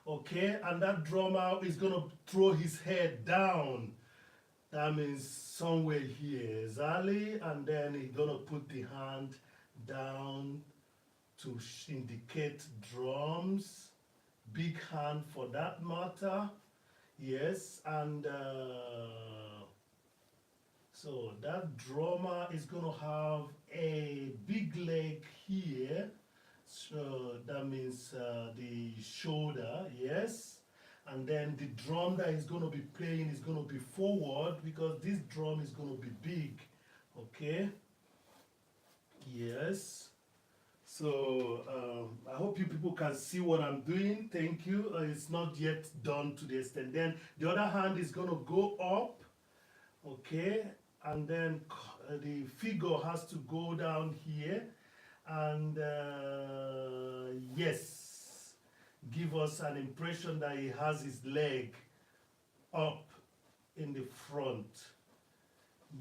okay, and that drummer is gonna throw his head down. That means somewhere here, exactly, and then he's gonna put the hand down to indicate drums. Big hand for that matter. Yes, and so that drummer is going to have a big leg here. So that means the shoulder, yes. And then the drum that he's going to be playing is going to be forward because this drum is going to be big. Okay? Yes. So I hope you people can see what I'm doing. Thank you. It's not yet done to the extent. Then the other hand is going to go up. Okay? And then the figure has to go down here. And yes, give us an impression that he has his leg up in the front.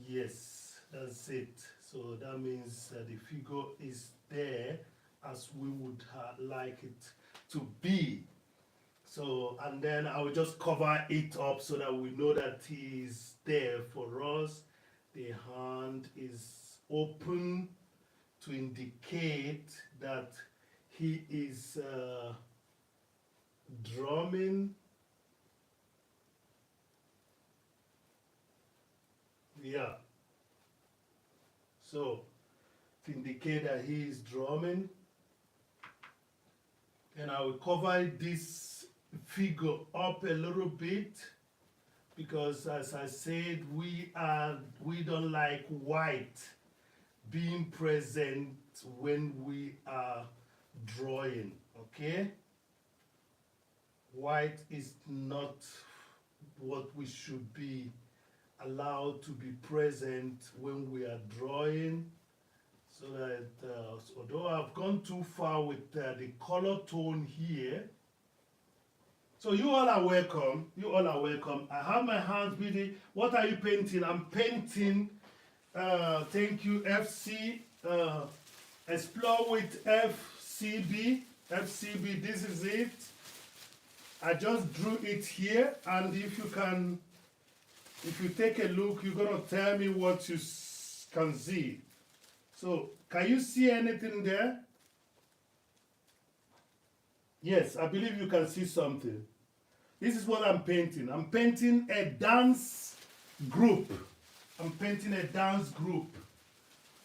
Yes, that's it. So that means the figure is there as we would like it to be. So, and then I will just cover it up so that we know that he is there for us. The hand is open to indicate that he is drumming. Yeah. So, to indicate that he is drumming. And I will cover this figure up a little bit because, as I said, we don't like white being present when we are drawing. Okay, white is not what we should be allowed to be present when we are drawing. So that although I've gone too far with the color tone here. So you all are welcome. You all are welcome. I have my hands busy. What are you painting? I'm painting. Thank you, FC. Explore with FCB. FCB, this is it. I just drew it here, and if you take a look, you're gonna tell me what you can see. So, can you see anything there? Yes, I believe you can see something. This is what I'm painting. I'm painting a dance group. I'm painting a dance group.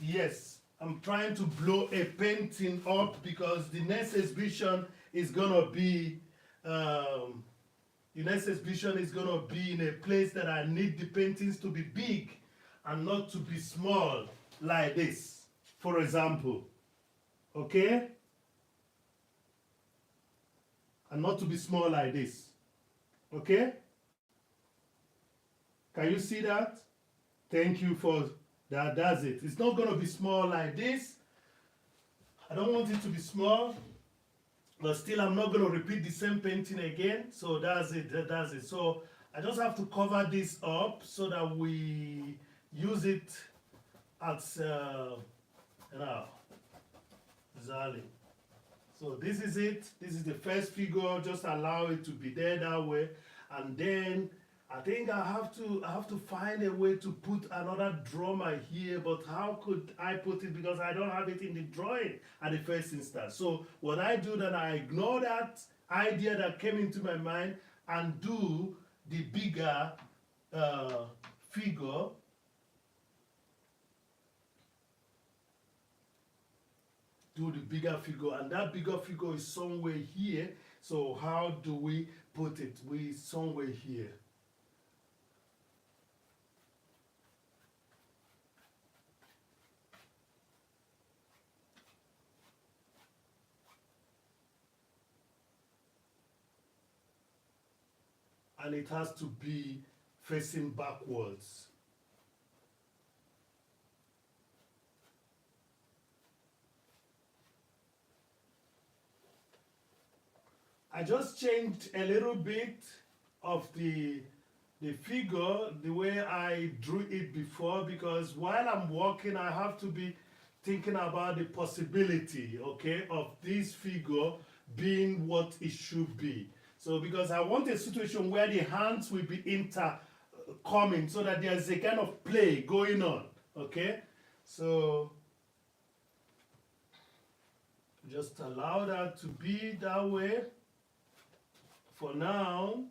Yes, I'm trying to blow a painting up because the next exhibition is gonna be in a place that I need the paintings to be big and not to be small like this. For example, okay? And not to be small like this, okay? Can you see that? Thank you for that. That's it. It's not going to be small like this. I don't want it to be small, but still I'm not going to repeat the same painting again. So that's it. That's it. So I just have to cover this up so that we use it as exactly. So this is it. This is the first figure. Just allow it to be there that way, and then I think I have to find a way to put another drummer here. But how could I put it, because I don't have it in the drawing at the first instance. So what I do, then I ignore that idea that came into my mind and do the bigger figure. Do the bigger figure, and that bigger figure is somewhere here. So how do we put it? We somewhere here. And it has to be facing backwards. I just changed a little bit of the figure the way I drew it before, because while I'm walking I have to be thinking about the possibility, okay, of this figure being what it should be. So because I want a situation where the hands will be intercoming so that there's a kind of play going on, okay? So just allow that to be that way for now.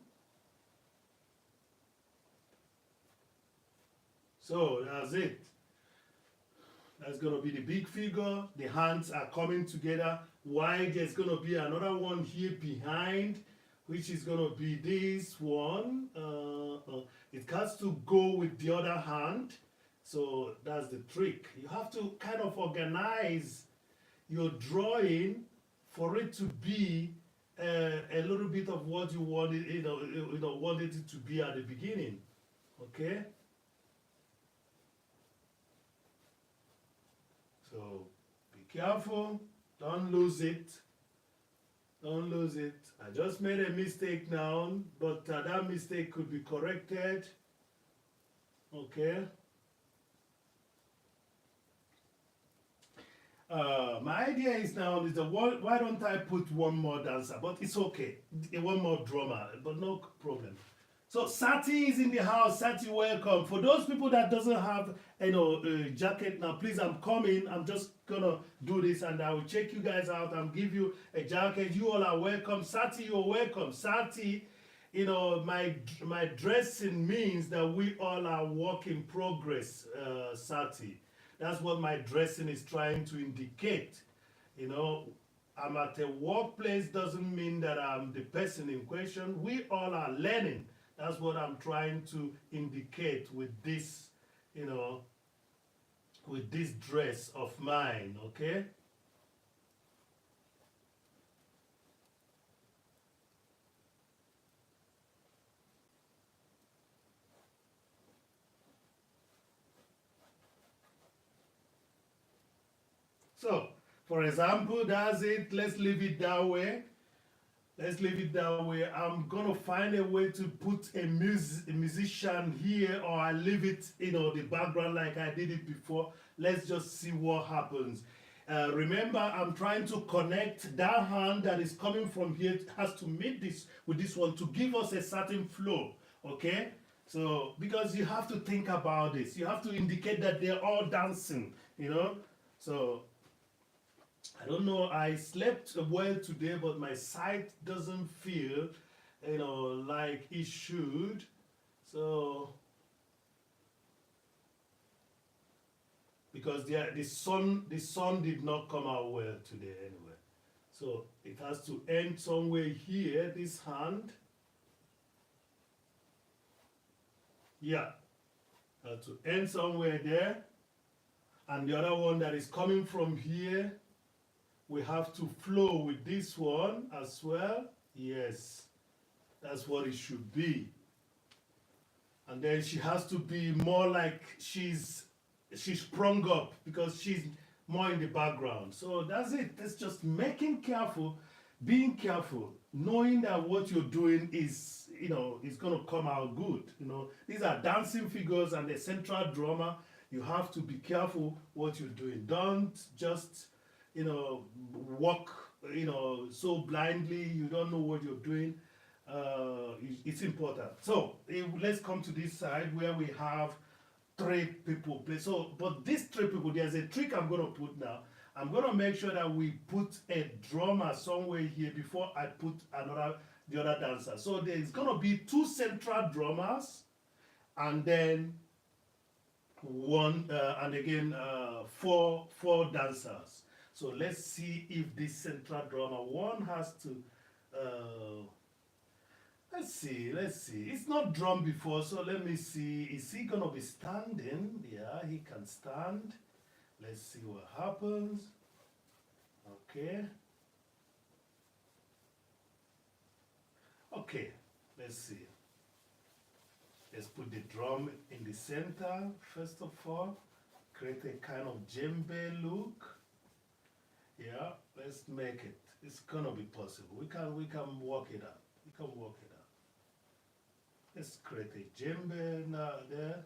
So that's it. That's going to be the big figure. The hands are coming together. Why there's going to be another one here behind, which is going to be this one. It has to go with the other hand. So that's the trick. You have to kind of organize your drawing for it to be a little bit of what you wanted, wanted it to be at the beginning. Okay. So be careful, don't lose it. Don't lose it. I just made a mistake now, but that mistake could be corrected. Okay. My idea is now is why don't I put one more dancer? But it's okay. One more drummer, but no problem. So Sati is in the house. Sati, welcome. For those people that doesn't have a jacket now, please, I'm coming. I'm just gonna do this and I will check you guys out and give you a jacket. You all are welcome. Sati, you're welcome. Sati, my dressing means that we all are work in progress, Sati. That's what my dressing is trying to indicate. I'm at a workplace doesn't mean that I'm the person in question. We all are learning. That's what I'm trying to indicate with this, with this dress of mine, okay? So, for example, that's it. Let's leave it that way. Let's leave it that way. I'm gonna find a way to put a musician here, or I leave it, the background like I did it before. Let's just see what happens. Remember, I'm trying to connect that hand that is coming from here. It has to meet this with this one to give us a certain flow. Okay? So, because you have to think about this, you have to indicate that they're all dancing. So. I don't know, I slept well today, but my sight doesn't feel, like it should. So, because the sun did not come out well today anyway. So it has to end somewhere here, this hand. Yeah, has to end somewhere there. And the other one that is coming from here, we have to flow with this one as well. Yes, that's what it should be. And then she has to be more like she's sprung up because she's more in the background. So that's it. It's just being careful, knowing that what you're doing is, is going to come out good. These are dancing figures and the central drama. You have to be careful what you're doing. Don't just walk, so blindly, you don't know what you're doing. It's important. So let's come to this side where we have 3 people play. So, but these 3 people, there's a trick I'm going to put now. I'm going to make sure that we put a drummer somewhere here before I put the other dancer. So there's going to be 2 central drummers, and then and again 4 dancers. So let's see if this central drummer one has to, let's see. It's not drummed before, so let me see. Is he gonna be standing? Yeah, he can stand. Let's see what happens. Okay. Okay, let's see. Let's put the drum in the center, first of all. Create a kind of djembe look. Yeah, let's make it. It's gonna be possible. We can work it out. Let's create a djembe now there,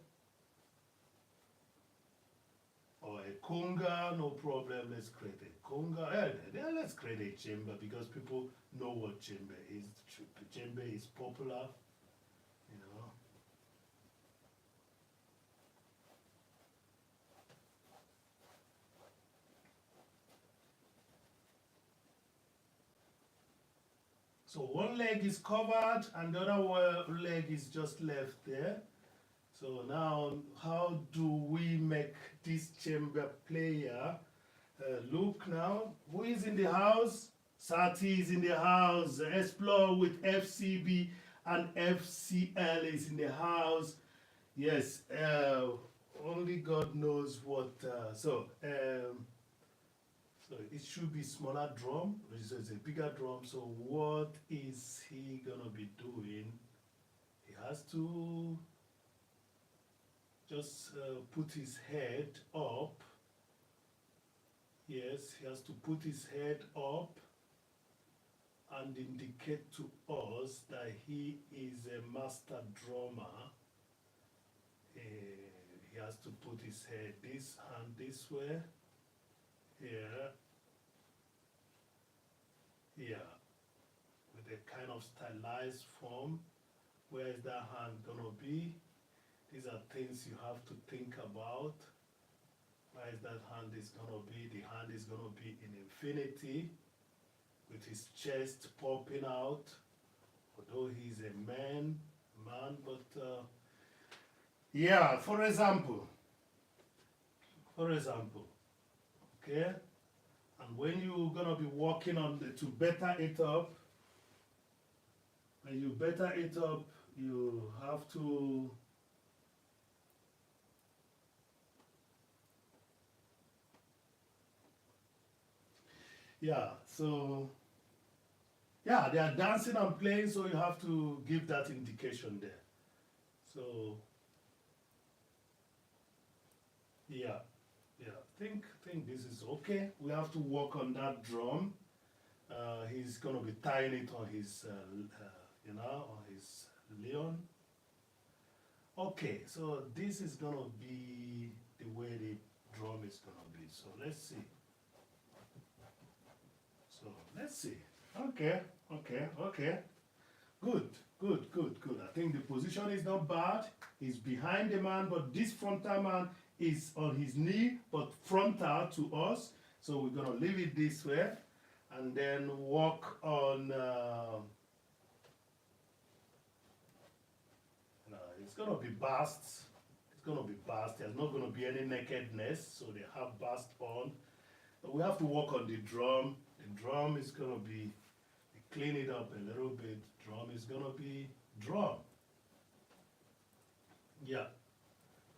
or a conga, no problem. Let's create a conga. Yeah, let's create a chamber because people know what chamber is. Chamber is popular, you know. So one leg is covered and the other leg is just left there. So now, how do we make this chamber player look now? Who is in the house? Sati is in the house. Explore with FCB and FCL is in the house. Yes, only God knows what. So it should be smaller drum, which is a bigger drum. So what is he gonna be doing? He has to just put his head up. Yes, he has to put his head up and indicate to us that he is a master drummer. He has to put his head this hand this way. Here. Here. With a kind of stylized form. Where is that hand gonna be? These are things you have to think about. Where is that hand is gonna be? The hand is gonna be in infinity with his chest popping out. Although he's a man, but yeah, for example, okay? And when you're gonna be working on to better it up, when you better it up, you have to so they are dancing and playing, so you have to give that indication there. So think this is okay. We have to work on that drum. He's gonna be tying it on his on his leon. Okay, so this is gonna be the way the drum is gonna be. So let's see. Okay. Good. I think the position is not bad. He's behind the man, but this frontal man is on his knee, but frontal to us. So we're gonna leave it this way, and then work on. It's gonna be bast. There's not gonna be any nakedness, so they have bast on. But we have to work on the drum. The drum is gonna be, clean it up a little bit. Drum is gonna be drum. Yeah.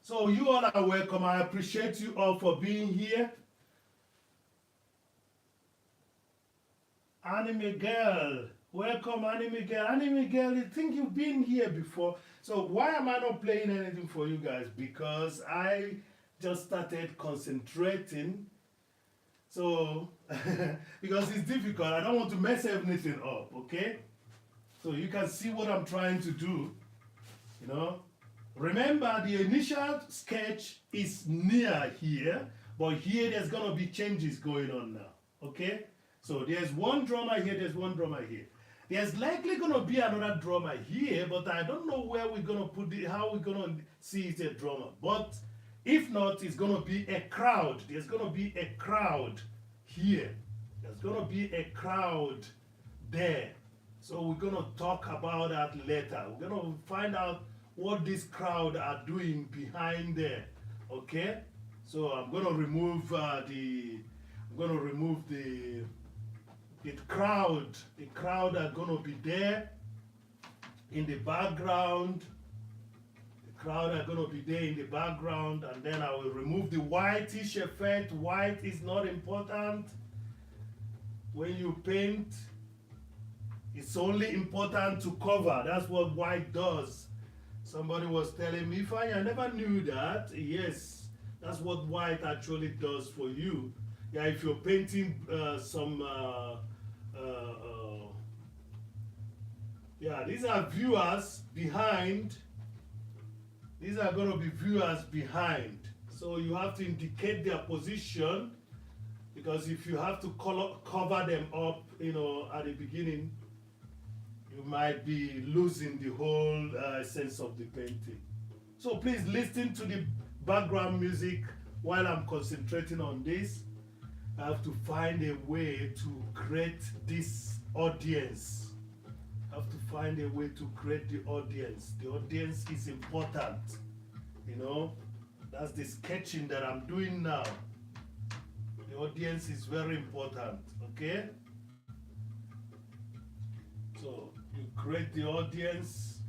So you all are welcome. I appreciate you all for being here. Anime girl, welcome Anime girl. Anime girl, I think you've been here before. So why am I not playing anything for you guys? Because I just started concentrating. So, because it's difficult, I don't want to mess everything up, okay? So you can see what I'm trying to do, you know? Remember, the initial sketch is near here, but here there's gonna be changes going on now, okay? So there's one drummer here, there's one drummer here. There's likely gonna be another drummer here, but I don't know where we're gonna put it, how we're gonna see it's a drummer. But if not, it's gonna be a crowd. There's gonna be a crowd here. There's gonna be a crowd there. So we're gonna talk about that later. We're gonna find out what this crowd are doing behind there. Okay? So I'm gonna remove the crowd. The crowd are gonna be there in the background. Crowd are going to be there in the background, and then I will remove the whitish effect. White is not important. When you paint, it's only important to cover. That's what white does. Somebody was telling me, Ifeanyi, I never knew that. Yes, that's what white actually does for you. Yeah, if you're painting these are viewers behind. These are going to be viewers behind. So you have to indicate their position, because if you have to cover them up, at the beginning, you might be losing the whole sense of the painting. So please listen to the background music while I'm concentrating on this. I have to find a way to create this audience. I have to find a way to create the audience. The audience is important. That's the sketching that I'm doing now. The audience is very important, okay? So you create the audience,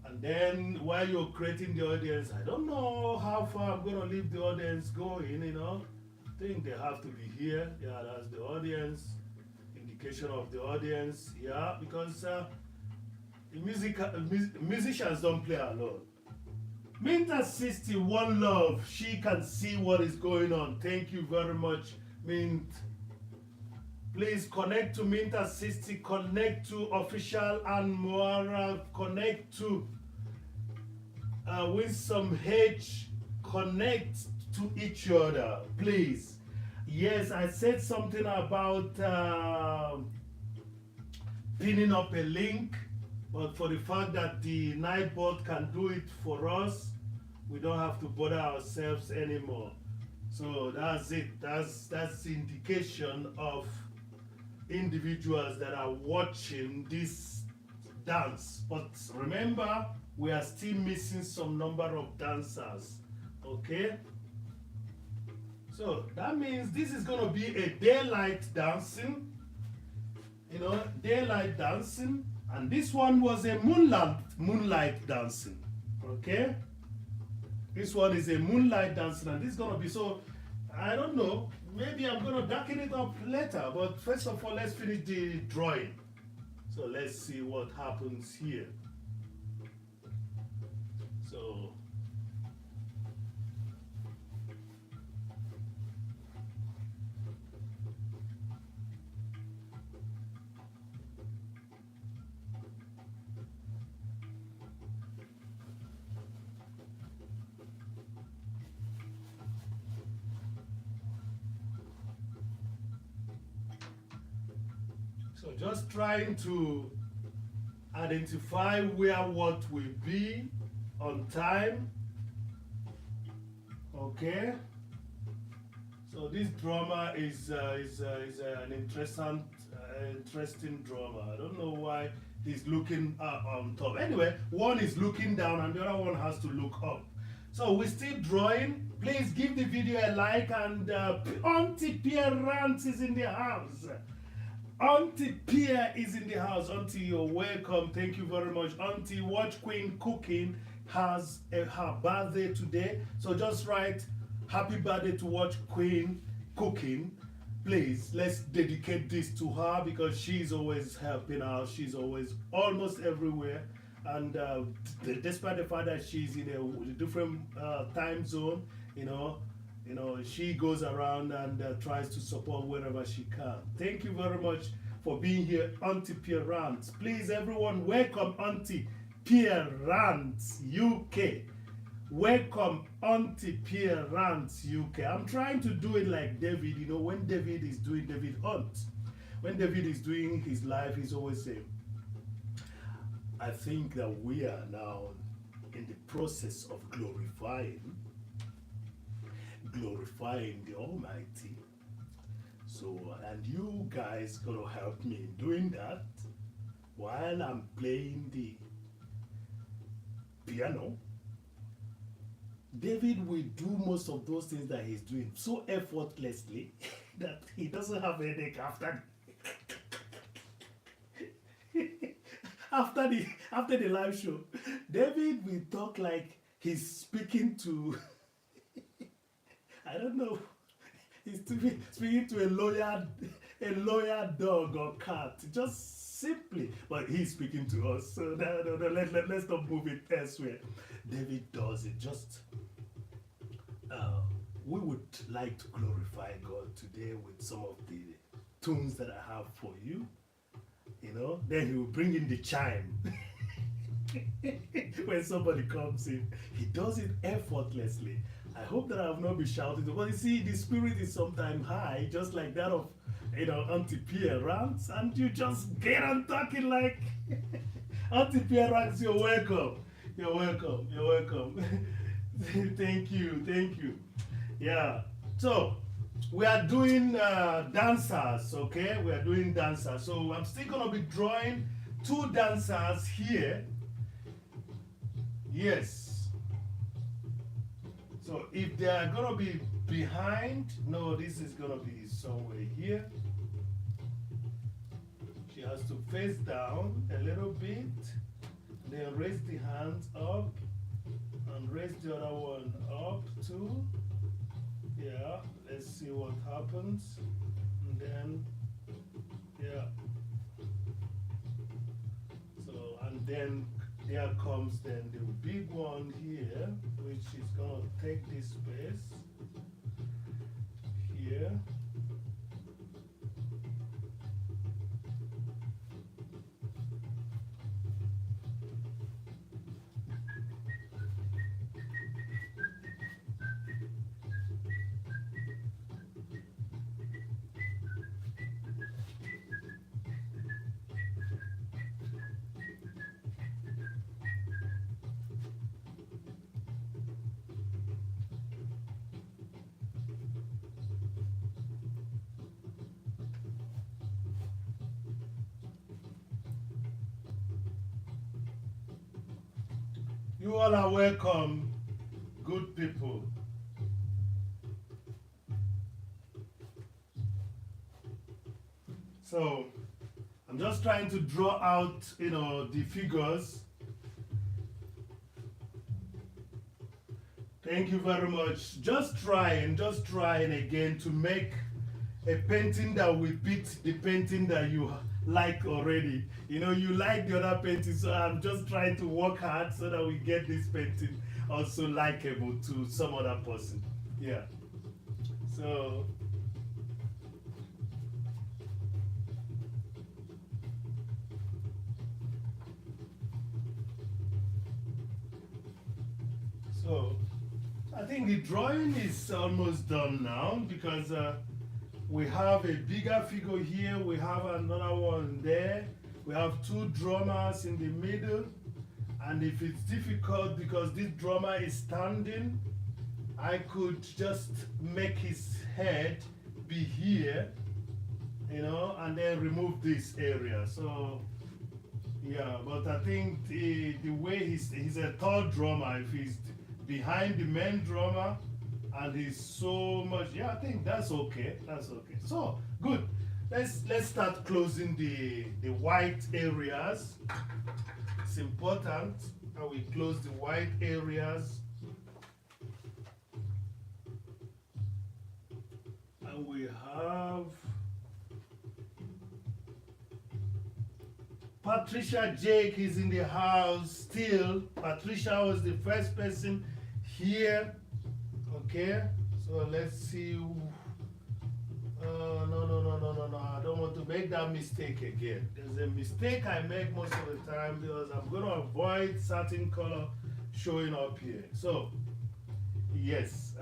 and then while you're creating the audience, I don't know how far I'm going to leave the audience going, I think they have to be here. Yeah, that's the audience, indication of the audience. Yeah, because musicians don't play alone. Minta 61 love, she can see what is going on. Thank you very much, Mint. Please connect to Minta 60, connect to Official and Moara, connect to Winsome H, connect to each other, please. Yes, I said something about pinning up a link. But for the fact that the Nightbot can do it for us, we don't have to bother ourselves anymore. So that's it. That's the indication of individuals that are watching this dance. But remember, we are still missing some number of dancers. Okay? So that means this is going to be a daylight dancing. Daylight dancing. And this one was a moonlight dancing, okay? This one is a moonlight dancing, and this is gonna be, so, I don't know, maybe I'm gonna darken it up later, but first of all, let's finish the drawing. So let's see what happens here. So, just trying to identify where what will be on time. Okay. So this drama is an interesting drama. I don't know why he's looking on top. Anyway, one is looking down and the other one has to look up. So we're still drawing. Please give the video a like, and Auntie Pierre Rant is in the house. Auntie Pierre is in the house. Auntie, you're welcome. Thank you very much. Auntie Watch Queen Cooking has her birthday today. So just write happy birthday to Watch Queen Cooking. Please, let's dedicate this to her, because she's always helping out. She's always almost everywhere. And despite the fact that she's in a different time zone, she goes around and tries to support wherever she can. Thank you very much for being here, Auntie Pierre Rant. Please, everyone, welcome Auntie Pierre Rant, UK. Welcome Auntie Pierre Rant, UK. I'm trying to do it like David. When David is doing David Hunt, when David is doing his life, he's always saying, I think that we are now in the process of glorifying the Almighty. So, and you guys gonna help me in doing that while I'm playing the piano. David will do most of those things that he's doing so effortlessly that he doesn't have a headache after the live show. David will talk like he's speaking to I don't know. He's speaking to a lawyer dog or cat. Just simply, but he's speaking to us. So let's not move it elsewhere. David does it. Just we would like to glorify God today with some of the tunes that I have for you. Then he will bring in the chime. When somebody comes in, he does it effortlessly. I hope that I have not been shouting. But you see, the spirit is sometimes high, just like that of, Auntie Pierre rants, and you just get on talking like Auntie Pierre rants. You're welcome. You're welcome. You're welcome. Thank you. Thank you. Yeah. So we are doing dancers, okay? We are doing dancers. So I'm still gonna be drawing two dancers here. Yes. So if they are gonna be behind, no, this is gonna be somewhere here. She has to face down a little bit, then raise the hands up, and raise the other one up too. Yeah, let's see what happens. And then, yeah. So, and then there comes then the big one here, which is gonna take this space here. You all are welcome, good people. So, I'm just trying to draw out, the figures. Thank you very much. Just trying again to make a painting that will beat the painting that you like already. You like the other painting, so I'm just trying to work hard so that we get this painting also likable to some other person. Yeah. So, I think the drawing is almost done now because we have a bigger figure here, we have another one there, we have two drummers in the middle, and if it's difficult because this drummer is standing, I could just make his head be here, and then remove this area. So yeah, but I think the way he's a tall drummer, if he's behind the main drummer and he's so much, yeah, I think that's okay. That's okay. So good. Let's start closing the white areas. It's important that we close the white areas. And we have Patricia Jake is in the house still. Patricia was the first person here. Okay, so let's see. No. I don't want to make that mistake again. There's a mistake I make most of the time because I'm going to avoid certain color showing up here. So, yes,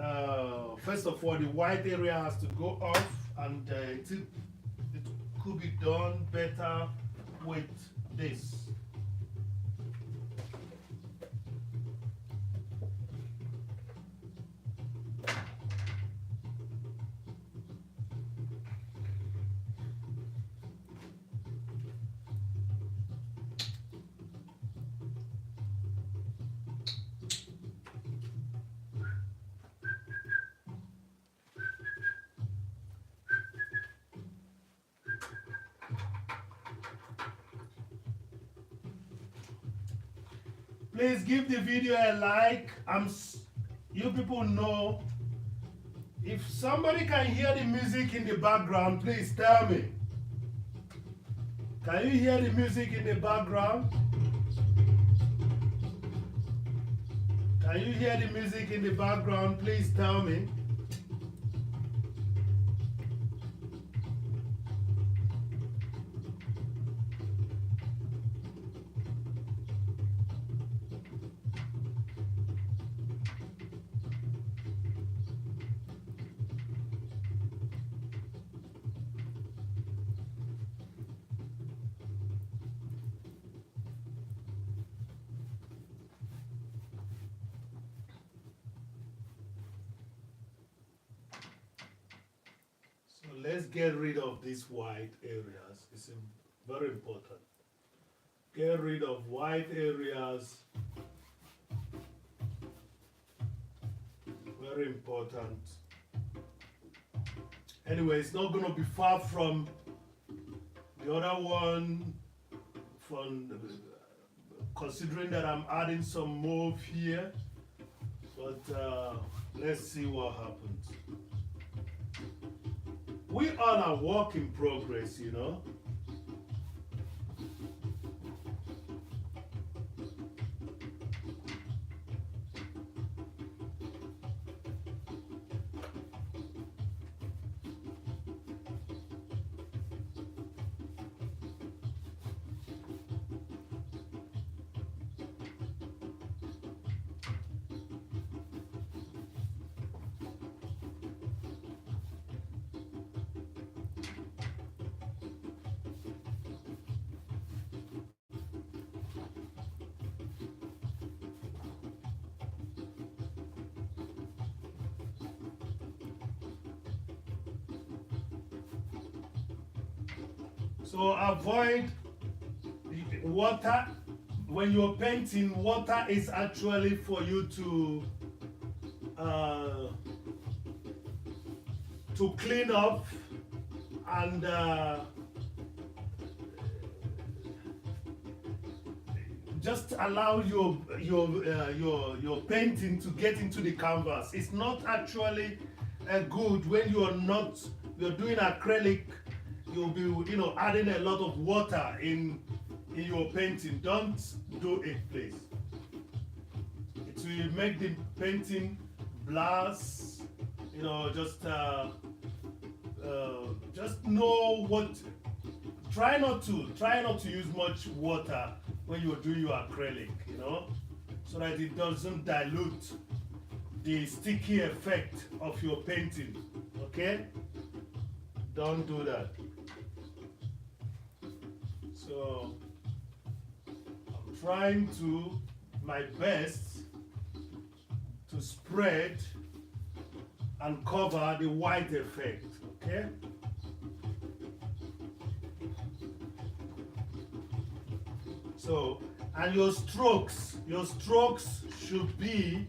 first of all, the white area has to go off, and it could be done better with this. Please give the video a like. You people know. If somebody can hear the music in the background, please tell me. Can you hear the music in the background? Can you hear the music in the background? Please tell me. let's get rid of these white areas. It's very important. Get rid of white areas. Very important. Anyway, it's not going to be far from the other one, from considering that I'm adding some mauve here. But let's see what happens. We are a work in progress, you know. So avoid water. When you're painting, water is actually for you to clean up and just allow your painting to get into the canvas. It's not actually good when you're doing acrylic. You'll be adding a lot of water in your painting. Don't do it, please. It will make the painting blast. Just know what. Try not to use much water when you're doing your acrylic, so that it doesn't dilute the sticky effect of your painting. Okay? Don't do that. So I'm trying my best to spread and cover the white effect. Okay? So, and your strokes should be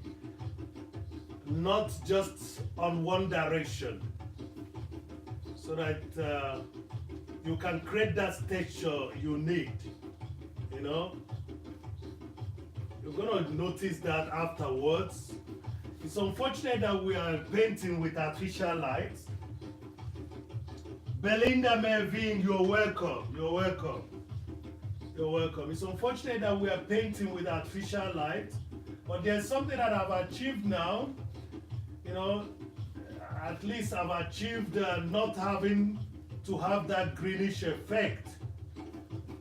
not just on one direction, so that you can create that texture you need. You're gonna notice that afterwards. It's unfortunate that we are painting with artificial lights. Belinda Mervyn, you're welcome. You're welcome. You're welcome. It's unfortunate that we are painting with artificial light, but there's something that I've achieved now. At least I've achieved not having to have that greenish effect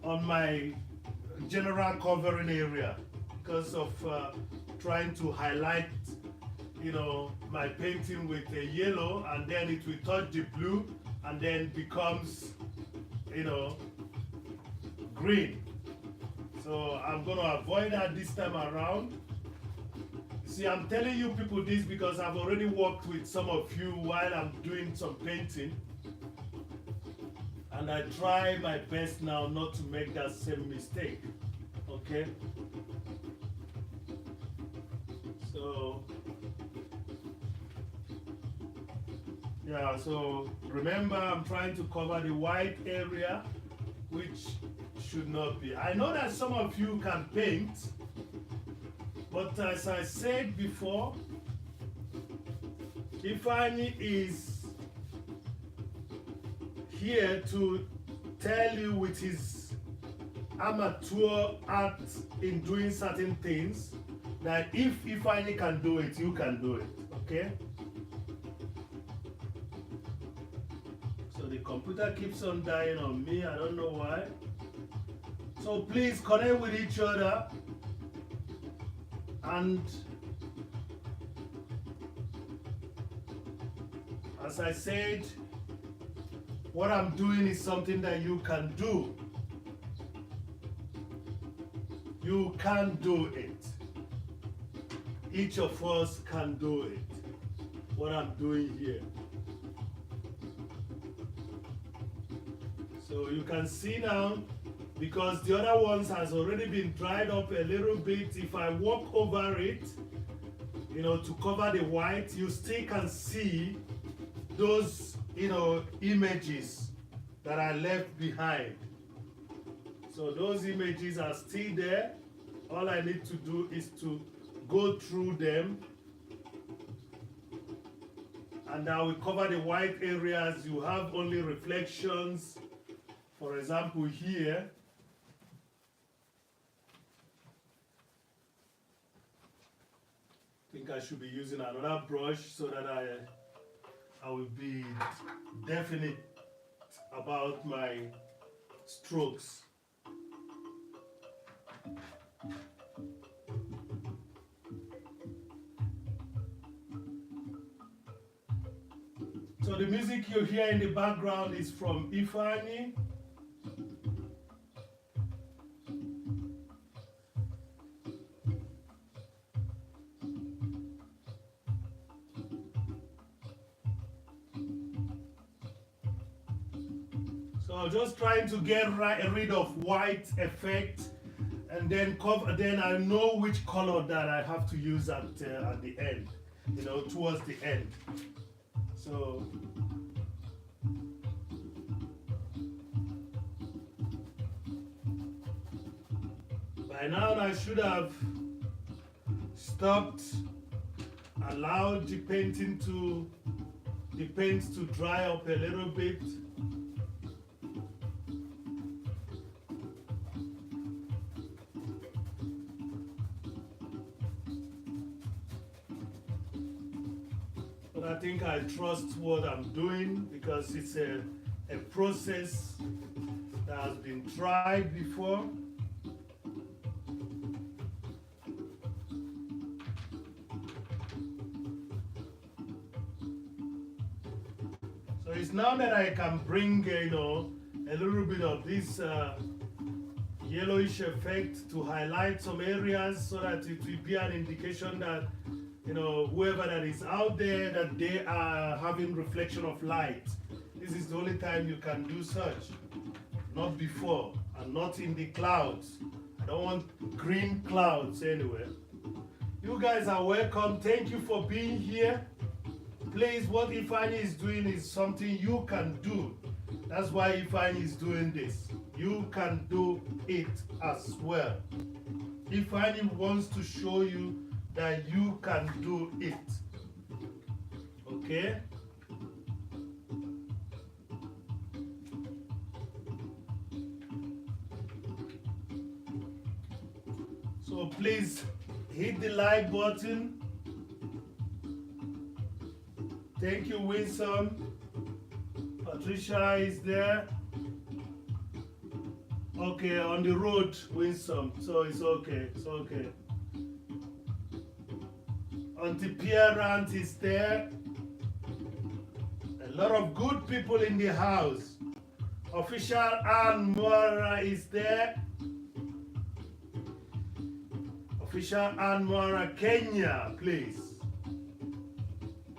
on my general covering area because of trying to highlight, my painting with a yellow, and then it will touch the blue and then becomes, green. So I'm going to avoid that this time around. See, I'm telling you people this because I've already worked with some of you while I'm doing some painting. And I try my best now not to make that same mistake. Okay? So, yeah, so remember, I'm trying to cover the white area, which should not be. I know that some of you can paint, but as I said before, Ifeanyi is here to tell you with his amateur art in doing certain things that if Ifeanyi can do it, you can do it. Okay? So the computer keeps on dying on me. I don't know why. So please connect with each other, and as I said, what I'm doing is something that you can do. You can do it. Each of us can do it. What I'm doing here. So you can see now, because the other ones has already been dried up a little bit, if I walk over it, you know, to cover the white, you still can see those, you know, images that I left behind. So those images are still there. All I need to do is to go through them, and I will cover the white areas. You have only reflections. For example, here, I think I should be using another brush so that I will be definite about my strokes. So the music you hear in the background is from Ifeanyickool. So just trying to get rid of white effect, and then cover. Then I know which color that I have to use at the end, you know, towards the end. So by now I should have stopped, allowed the paint to dry up a little bit. I think I trust what I'm doing because it's a process that has been tried before. So it's now that I can bring, you know, a little bit of this yellowish effect to highlight some areas so that it will be an indication that, you know, whoever that is out there, that they are having reflection of light. This is the only time you can do such, not before, and not in the clouds. I don't want green clouds anywhere. You guys are welcome. Thank you for being here. Please, what Ifeanyi is doing is something you can do. That's why Ifeanyi is doing this. You can do it as well. Ifeanyi wants to show you that you can do it. Okay? So please hit the like button. Thank you, Winsome. Patricia is there. Okay, on the road, Winsome. So it's okay. It's okay. Auntie Pierrant is there. A lot of good people in the house. Official Anne Moira is there. Official Anne Moira, Kenya, please.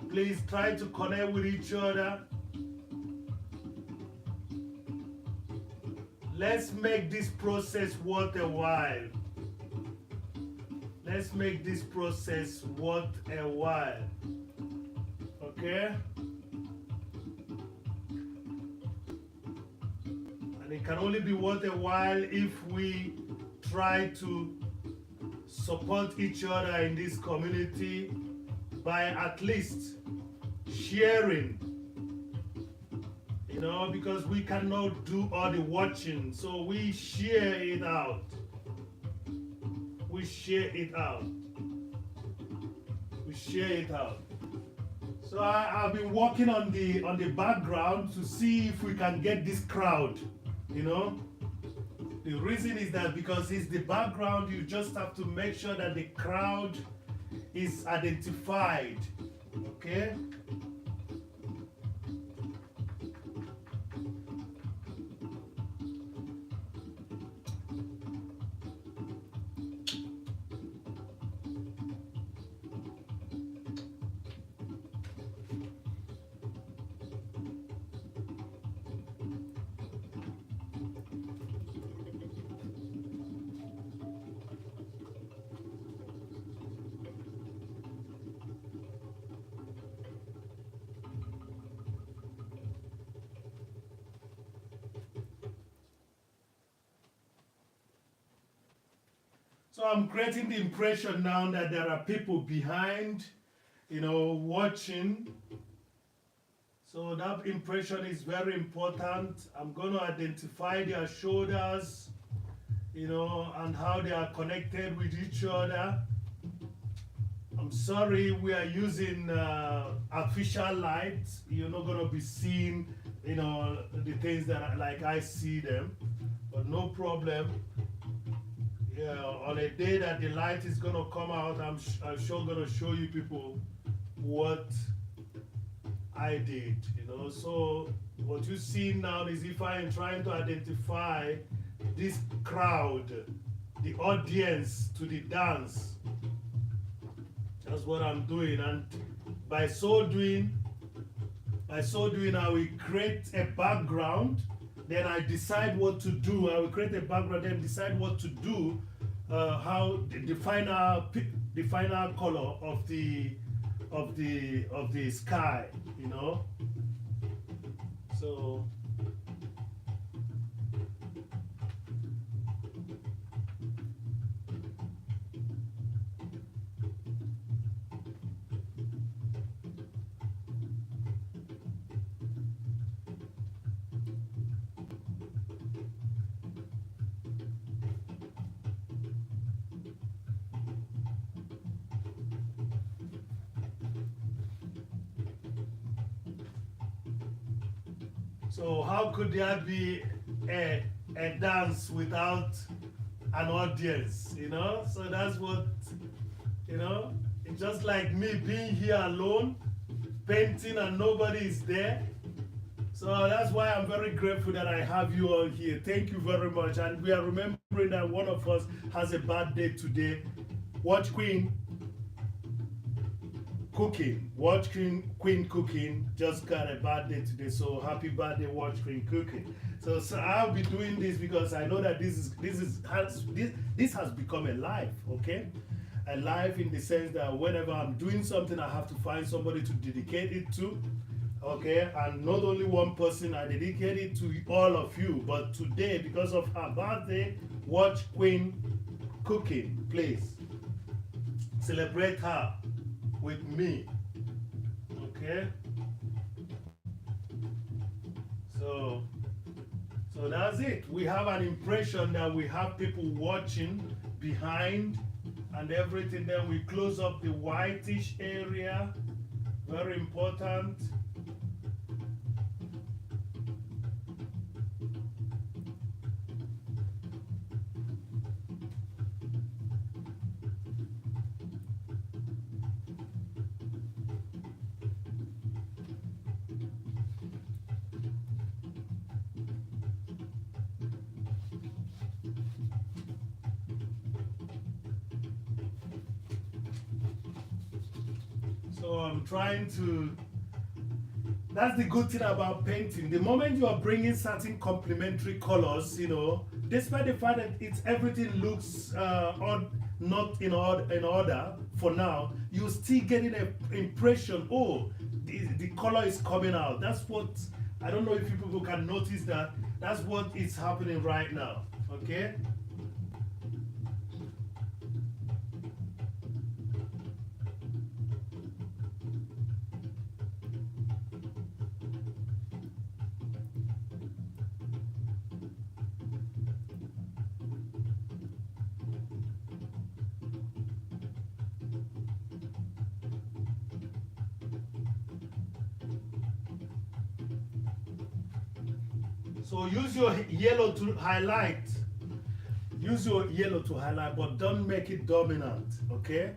Please try to connect with each other. Let's make this process worth a while. Let's make this process worth a while. Okay? And it can only be worth a while if we try to support each other in this community by at least sharing. You know, because we cannot do all the watching, so we share it out. We share it out. We share it out. So I've been working on the background to see if we can get this crowd. You know, the reason is that because it's the background, you just have to make sure that the crowd is identified. Okay. So I'm creating the impression now that there are people behind, watching. So that impression is very important. I'm going to identify their shoulders, and how they are connected with each other. I'm sorry, we are using artificial light. You're not going to be seeing, the things that like I see them, but no problem. Yeah, on a day that the light is going to come out, I'm sure going to show you people what I did, So what you see now is if I am trying to identify this crowd, the audience to the dance. That's what I'm doing, and by so doing, I will create a background. Then I decide what to do. I will create a background, then decide what to do. How the final color of the sky, So. So how could there be a dance without an audience, So that's what, it's just like me being here alone, painting and nobody is there. So that's why I'm very grateful that I have you all here. Thank you very much. And we are remembering that one of us has a birthday today. Watch Queen Cooking. Watch Queen Cooking just got a birthday today. So happy birthday, Watch Queen Cooking. So I'll be doing this because I know that this has become a life, okay? A life in the sense that whenever I'm doing something, I have to find somebody to dedicate it to. Okay, and not only one person, I dedicate it to all of you. But today, because of her birthday, Watch Queen Cooking, please celebrate her with me. Okay, so that's it. We have an impression that we have people watching behind and everything. Then we close up the whitish area, very important. So I'm trying to, that's the good thing about painting. The moment you are bringing certain complementary colors, despite the fact that everything looks not in order for now, you're still getting an impression, oh, the color is coming out. That's what, I don't know if you people can notice that. That's what is happening right now, okay? So use your yellow to highlight. Use your yellow to highlight, but don't make it dominant, okay?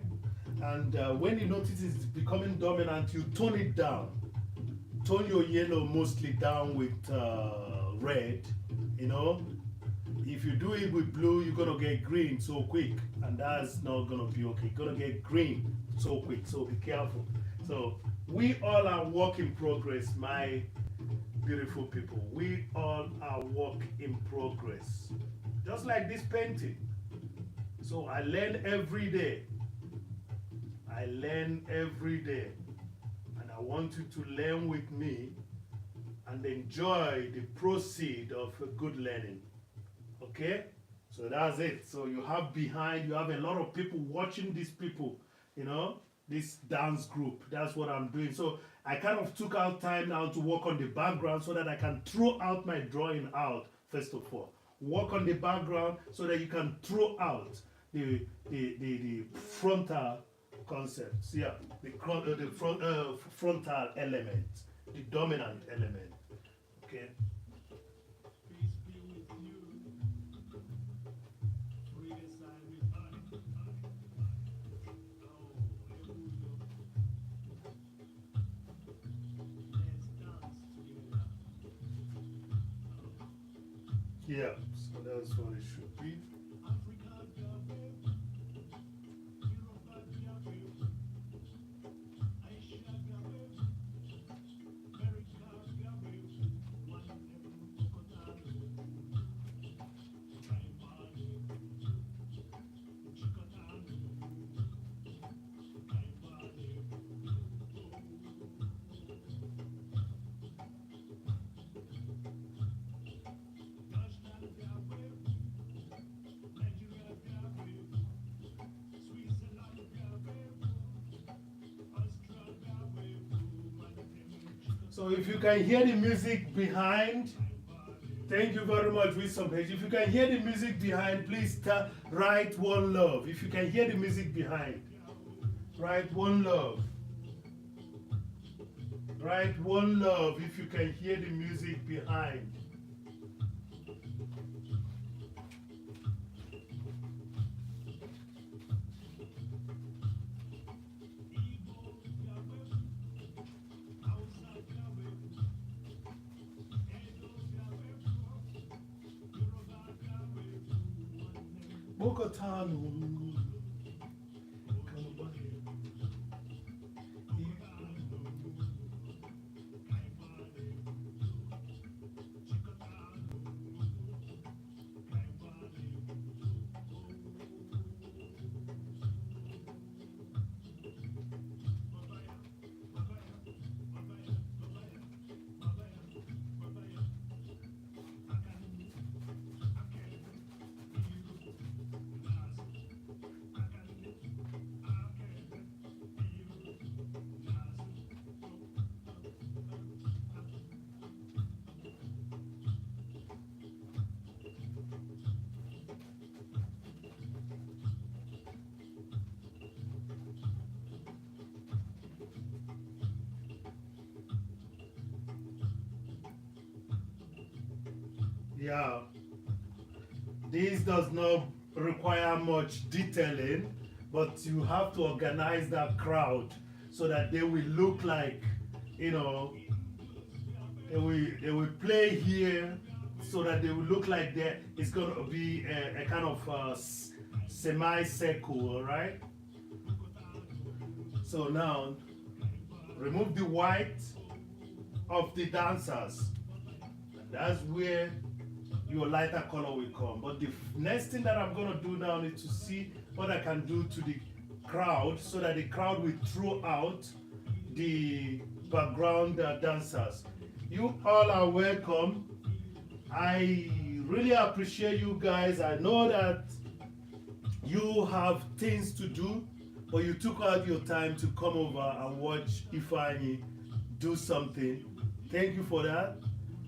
And when you notice it's becoming dominant, you tone it down. Tone your yellow mostly down with red, If you do it with blue, you're gonna get green so quick, and that's not gonna be okay. You're gonna get green so quick, so be careful. So we all are work in progress, my beautiful people. We all are work in progress. Just like this painting. So I learn every day. I learn every day. And I want you to learn with me and enjoy the proceed of a good learning. Okay? So So that's it. So you have behind, you have a lot of people watching these people, you know, this dance group. That's what I'm doing. So I kind of took out time now to work on the background so that I can throw out my drawing out, first of all. Work on the background so that you can throw out the frontal concepts. Yeah, the frontal element, the dominant element. Okay. Yeah, so that's what it should be. So if you can hear the music behind, thank you very much with some page. If you can hear the music behind, please write one love. If you can hear the music behind, write one love. Write one love if you can hear the music behind. Yeah, this does not require much detailing, but you have to organize that crowd so that they will look like, you know, they will play here so that they will look like it's going to be a kind of semi-circle, all right? So now, remove the white of the dancers. That's where your lighter color will come. But the next thing that I'm going to do now is to see what I can do to the crowd so that the crowd will throw out the background dancers. You all are welcome. I really appreciate you guys. I know that you have things to do, but you took out your time to come over and watch Ifeanyi do something. Thank you for that.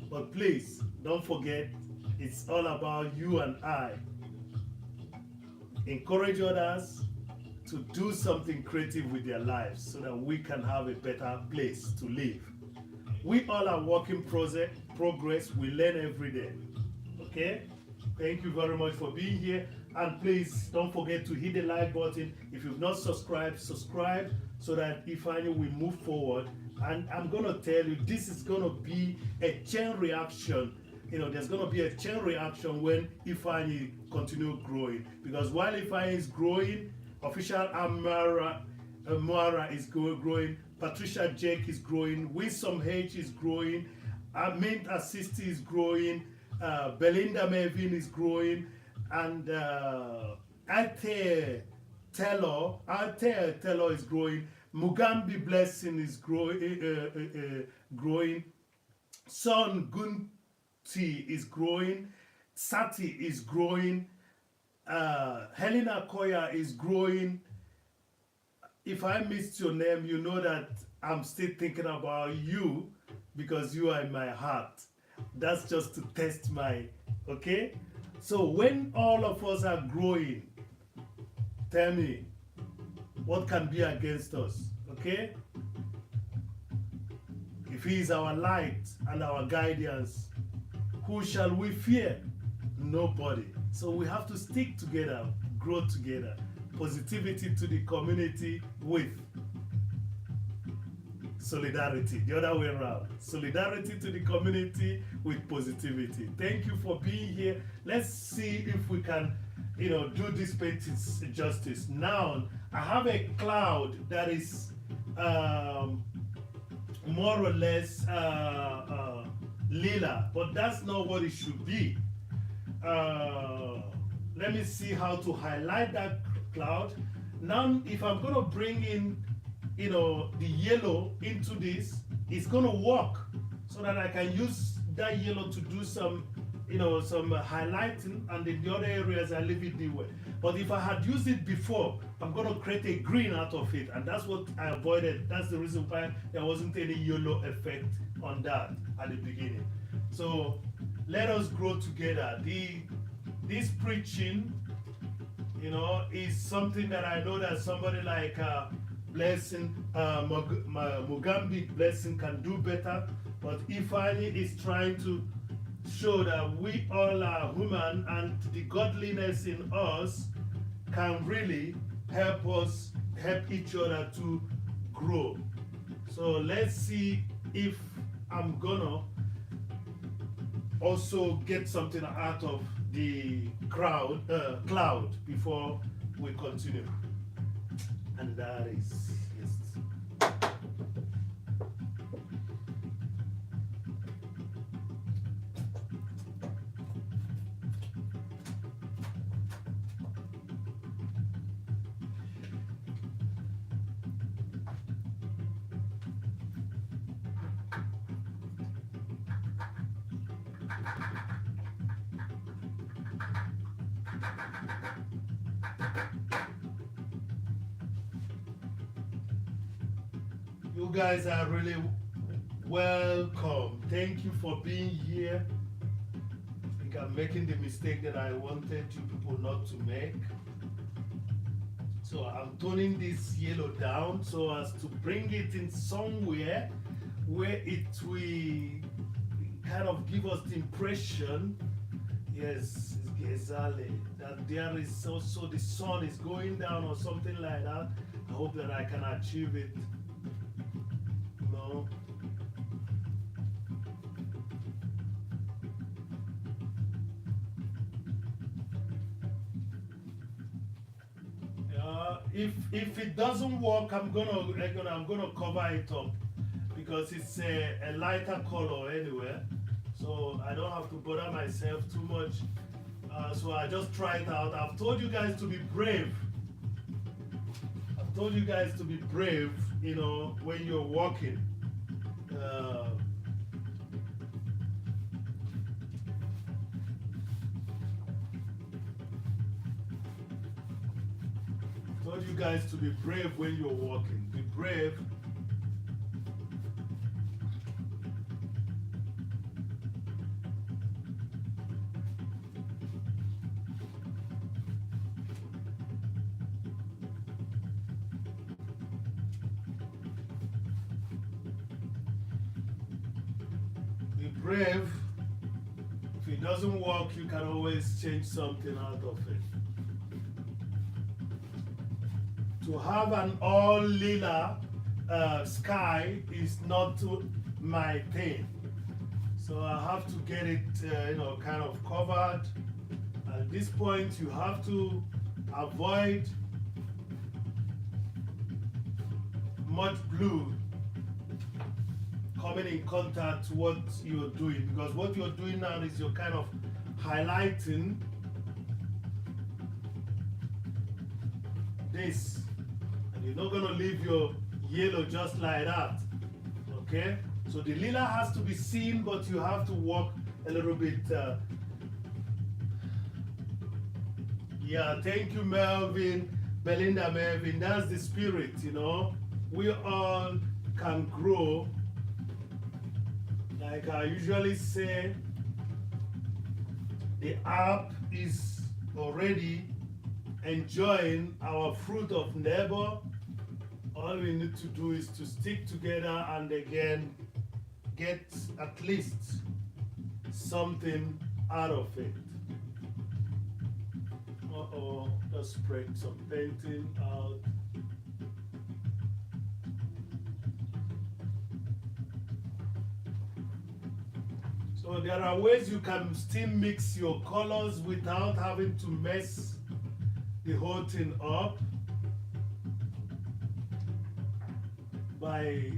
But please, don't forget, it's all about you and I. Encourage others to do something creative with their lives so that we can have a better place to live. We all are work in progress. We learn every day. Okay? Thank you very much for being here. And please don't forget to hit the like button. If you've not subscribed, subscribe so that Ifeanyi will move forward. And I'm going to tell you, this is going to be a chain reaction. You know, there's going to be a chain reaction when Ifeanyi continue growing. Because while Ifeanyi is growing, official Amara is growing, Patricia Jake is growing, Winsome H is growing, Mint Assisti is growing, Belinda Mervin is growing, and Altair Taylor is growing, Mugambi Blessing is growing, Son Gunti is growing, Sati is growing, Helena Koya is growing. If I missed your name, you know that I'm still thinking about you because you are in my heart. That's just to test my, okay? So when all of us are growing, tell me, what can be against us, okay? If he is our light and our guidance, who shall we fear? Nobody. So we have to stick together, grow together. Positivity to the community with solidarity. The other way around. Solidarity to the community with positivity. Thank you for being here. Let's see if we can, do this painting justice. Now, I have a cloud that is more or less lila, but that's not what it should be. Let me see how to highlight that cloud. Now, if I'm going to bring in, the yellow into this, it's going to work so that I can use that yellow to do some, some highlighting, and in the other areas I leave it the way. But if I had used it before, I'm going to create a green out of it, and that's what I avoided. That's the reason why there wasn't any yellow effect on that at the beginning. So let us grow together. This preaching, is something that I know that somebody like Blessing, Mugambi Blessing can do better. But Ifeanyi is trying to show that we all are human, and the godliness in us can really help us help each other to grow. So let's see if I'm gonna also get something out of the cloud before we continue. And that is yes. You guys are really welcome. Thank you for being here. I think I'm making the mistake that I wanted you people not to make. So I'm toning this yellow down so as to bring it in somewhere where it will kind of give us the impression, yes, exactly, that there is also the sun is going down or something like that. I hope that I can achieve it. No. If it doesn't work, I'm gonna cover it up because it's a lighter color anyway, so I don't have to bother myself too much. So I just try it out. I've told you guys to be brave. I've told you guys to be brave, when you're walking. Told you guys to be brave when you're walking. Be brave. Be brave. If it doesn't work, you can always change something out of it. To have an all lila sky is not my thing, so I have to get it kind of covered. At this point you have to avoid much blue coming in contact with what you're doing, because what you're doing now is you're kind of highlighting this. You're not going to leave your yellow just like that, okay? So the lila has to be seen, but you have to walk a little bit Yeah, thank you, Melvin, Belinda, Melvin. That's the spirit, you know. We all can grow. Like I usually say, the app is already enjoying our fruit of labor. All we need to do is to stick together and again get at least something out of it. Uh-oh, let's spread some painting out. So there are ways you can still mix your colors without having to mess the whole thing up by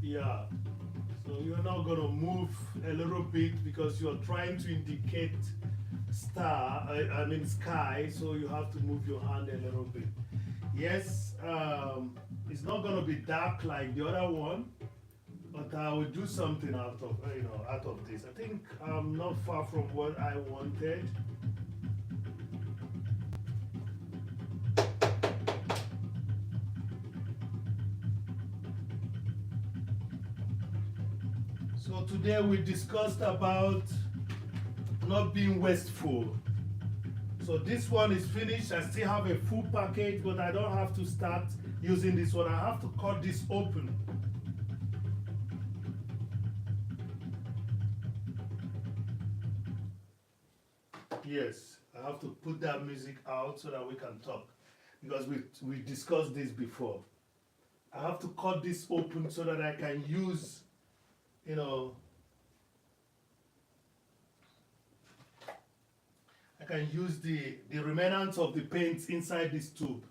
yeah. So you're not gonna move a little bit because you're trying to indicate I mean sky, so you have to move your hand a little bit. Yes, it's not gonna be dark like the other one, but I will do something out of out of this. I think I'm not far from what I wanted. So today we discussed about not being wasteful. So this one is finished. I still have a full package, but I don't have to start using this one. I have to cut this open. Yes, I have to put that music out so that we can talk because we discussed this before. I have to cut this open so that I can use, you know, I can use the remnants of the paint inside this tube.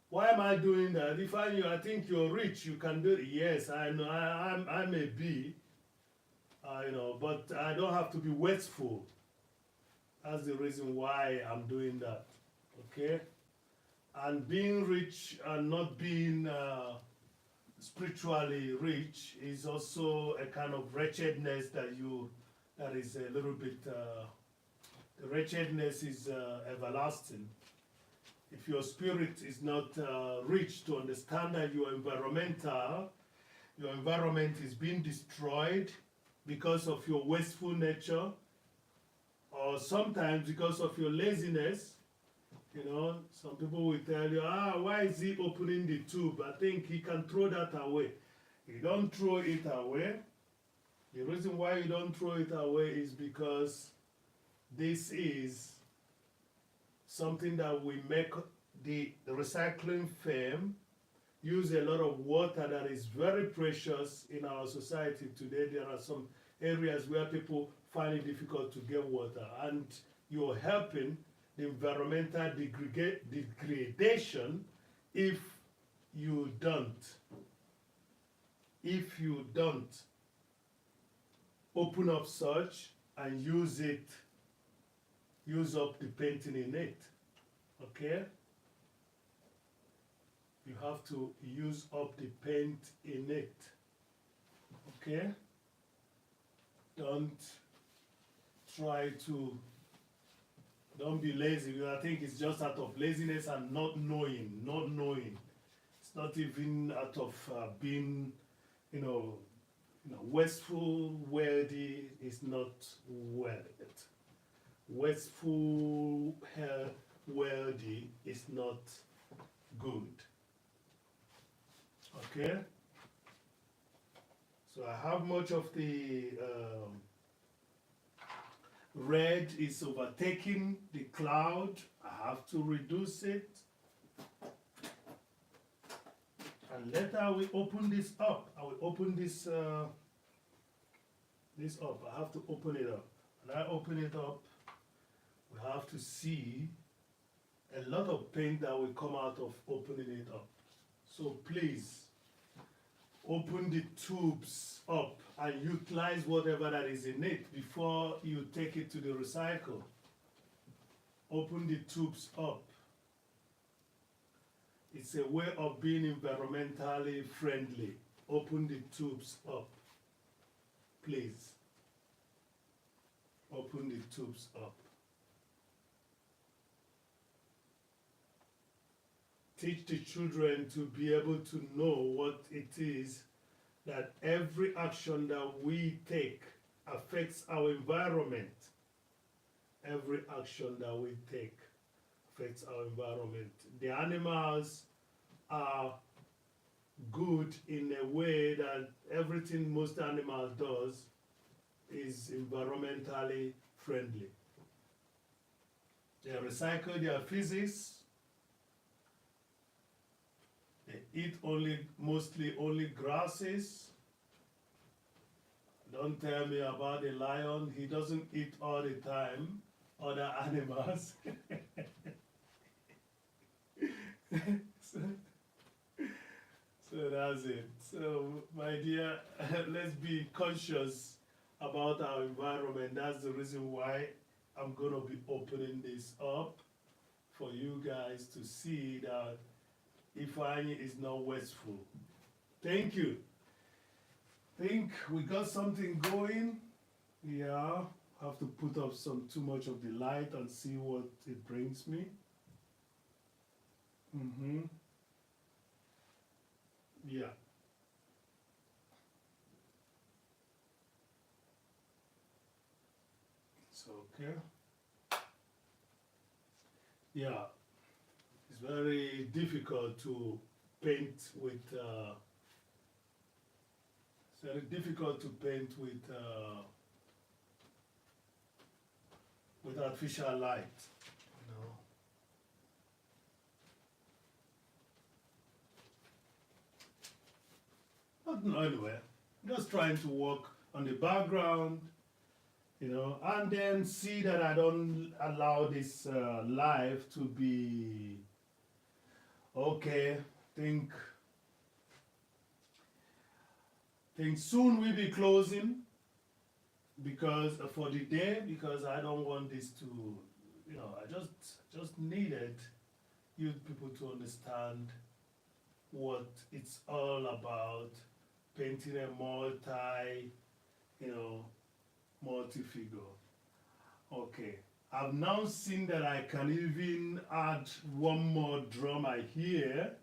Why am I doing that? If I think you're rich, you can do it. Yes, I know. I may be, but I don't have to be wasteful. That's the reason why I'm doing that. Okay, and being rich and not being spiritually rich is also a kind of wretchedness that is a little bit. The wretchedness is everlasting. If your spirit is not rich to understand that your environment is being destroyed because of your wasteful nature, or sometimes because of your laziness. Some people will tell you, why is he opening the tube? I think he can throw that away. You don't throw it away. The reason why you don't throw it away is because this is something that we make the recycling firm use a lot of water that is very precious in our society today. There are some areas where people find it difficult to get water, and you're helping the environmental degradation if you don't open up such and use up the painting in it. Okay, you have to use up the paint in it. Okay, don't be lazy. I think it's just out of laziness and not knowing. It's not even out of being wasteful. Wealthy is not worth. Wasteful wealthy is not good. Okay, so I have much of the red is overtaking the cloud. I have to reduce it, and later we open this up. I will open this up. I have to open it up. When I open it up, we have to see a lot of paint that will come out of opening it up. So please open the tubes up and utilize whatever that is in it before you take it to the recycle. Open the tubes up. It's a way of being environmentally friendly. open the tubes up, please. Open the tubes up. Teach the children to be able to know what it is that every action that we take affects our environment. Every action that we take affects our environment. The animals are good in a way that everything most animals does is environmentally friendly. They recycle their feces. They eat mostly only grasses. Don't tell me about the lion. He doesn't eat all the time other animals. So that's it. So my dear, let's be conscious about our environment. That's the reason why I'm going to be opening this up for you guys to see that Ifeanyi is not wasteful. Thank you. Think we got something going. Yeah, have to put up too much of the light and see what it brings me. Yeah. It's okay. Yeah. It's very difficult to paint with it's very difficult to paint with artificial light, you know. But no, anyway, just trying to work on the background, you know, and then see that I don't allow this live to be okay. Think soon we'll be closing because for the day, because I don't want this to, you know, I just needed you people to understand what it's all about, painting a multi-figure. Okay, I've now seen that I can even add one more drummer here.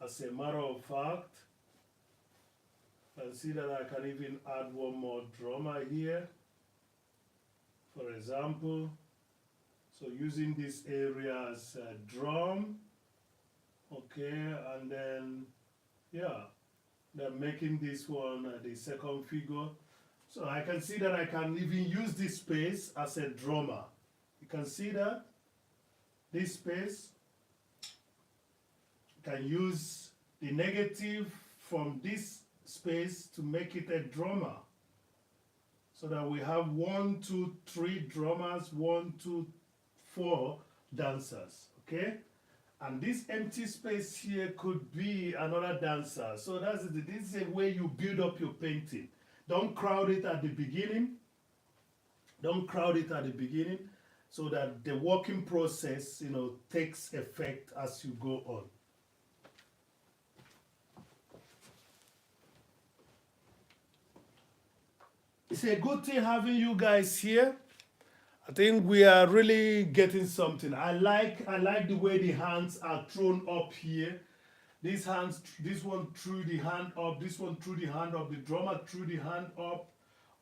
As a matter of fact, I see that I can even add one more drummer here, for example. So using this area as a drum, okay, and then, yeah, then making this one the second figure. So I can see that I can even use this space as a drummer. You can see that, this space, you can use the negative from this space to make it a drummer. So that we have 1, 2, 3 drummers, 1, 2, 4 dancers, okay? And this empty space here could be another dancer. So this is a way you build up your painting. Don't crowd it at the beginning. Don't crowd it at the beginning so that the working process, you know, takes effect as you go on. It's a good thing having you guys here. I think we are really getting something. I like the way the hands are thrown up here. These hands, this one threw the hand up, this one threw the hand up, the drummer threw the hand up,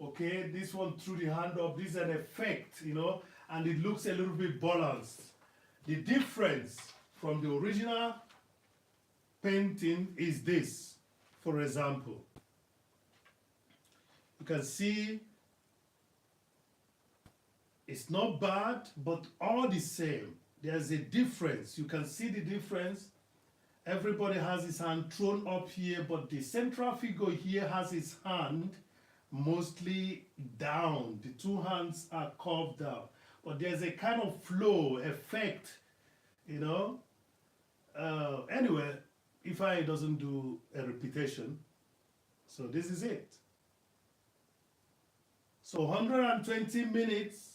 okay, this one threw the hand up. This is an effect, you know, and it looks a little bit balanced. The difference from the original painting is this, for example. You can see it's not bad, but all the same, there's a difference. You can see the difference. Everybody has his hand thrown up here, but the central figure here has his hand mostly down. The two hands are curved down. But there's a kind of flow effect, you know. Anyway, Ifeanyi doesn't do a repetition. So this is it. So 120 minutes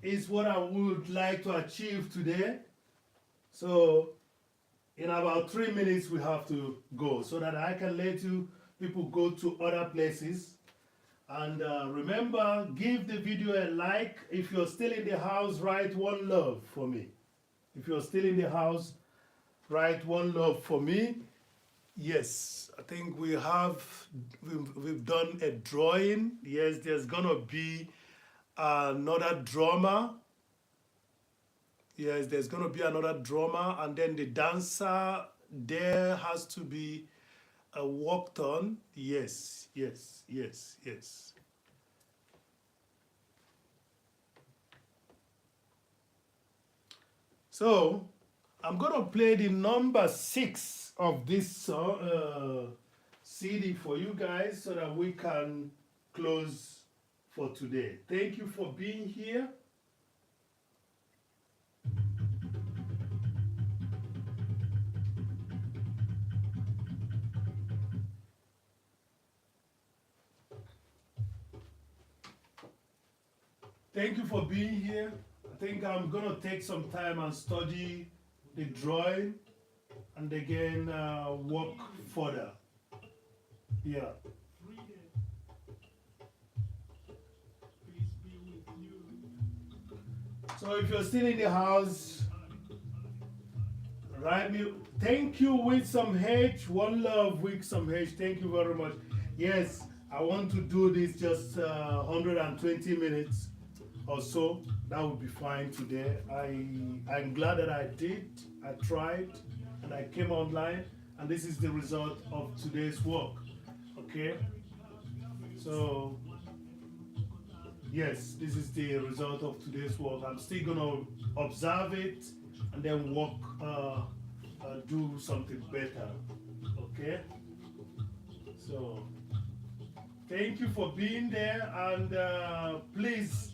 is what I would like to achieve today. So In about 3 minutes, we have to go so that I can let you people go to other places. And remember, give the video a like. If you're still in the house, write one love for me. If you're still in the house, write one love for me. Yes, I think we've done a drawing. Yes, there's gonna be another drama. Yes, there's gonna be another drama, and then the dancer there has to be worked on. Yes, yes, yes, yes. So I'm gonna play the number 6 of this CD for you guys so that we can close for today. Thank you for being here. Thank you for being here. I think I'm gonna take some time and study the drawing and again work further. Yeah. So if you're still in the house, write me thank you with some H, one love with some H. Thank you very much. Yes, I want to do this just 120 minutes or so. That would be fine today. I'm glad that I did. I tried and I came online, and this is the result of today's work. Okay, so yes, this is the result of today's work. I'm still gonna observe it and then work, do something better. Okay, so thank you for being there, and please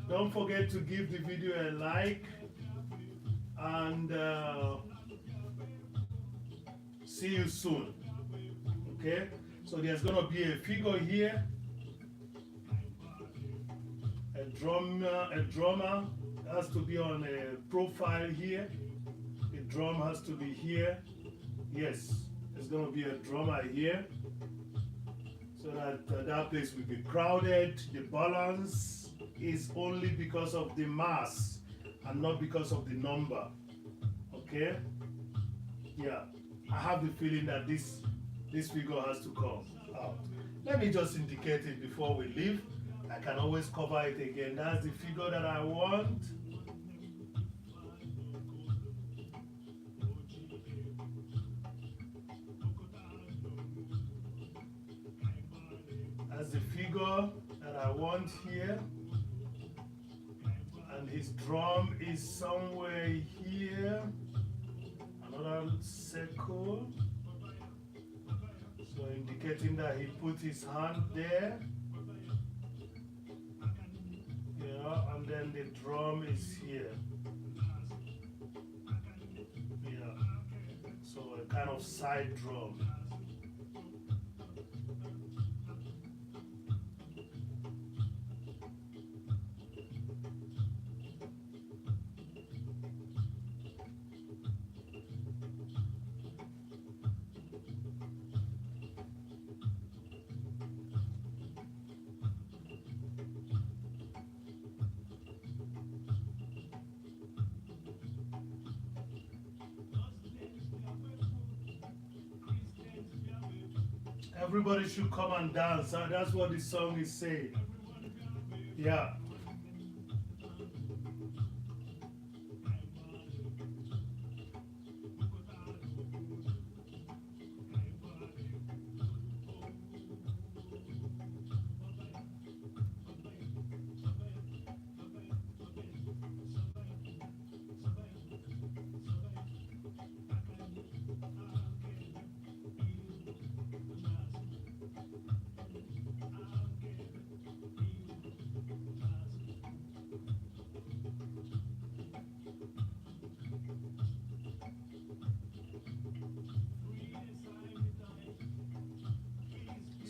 don't forget to give the video a like, and see you soon. Okay, so there's gonna be a figure here, a drummer has to be on a profile here. The drum has to be here. Yes, there's gonna be a drummer here, so that that place will be crowded. The balance is only because of the mass and not because of the number. Okay? Yeah, I have the feeling that this figure has to come out. Let me just indicate it before we leave. I can always cover it again. That's the figure that I want. That's the figure that I want here. And his drum is somewhere here. Another circle. So indicating that he put his hand there. Yeah, and then the drum is here. Yeah. So a kind of side drum. Everybody should come and dance. That's what the song is saying. Yeah.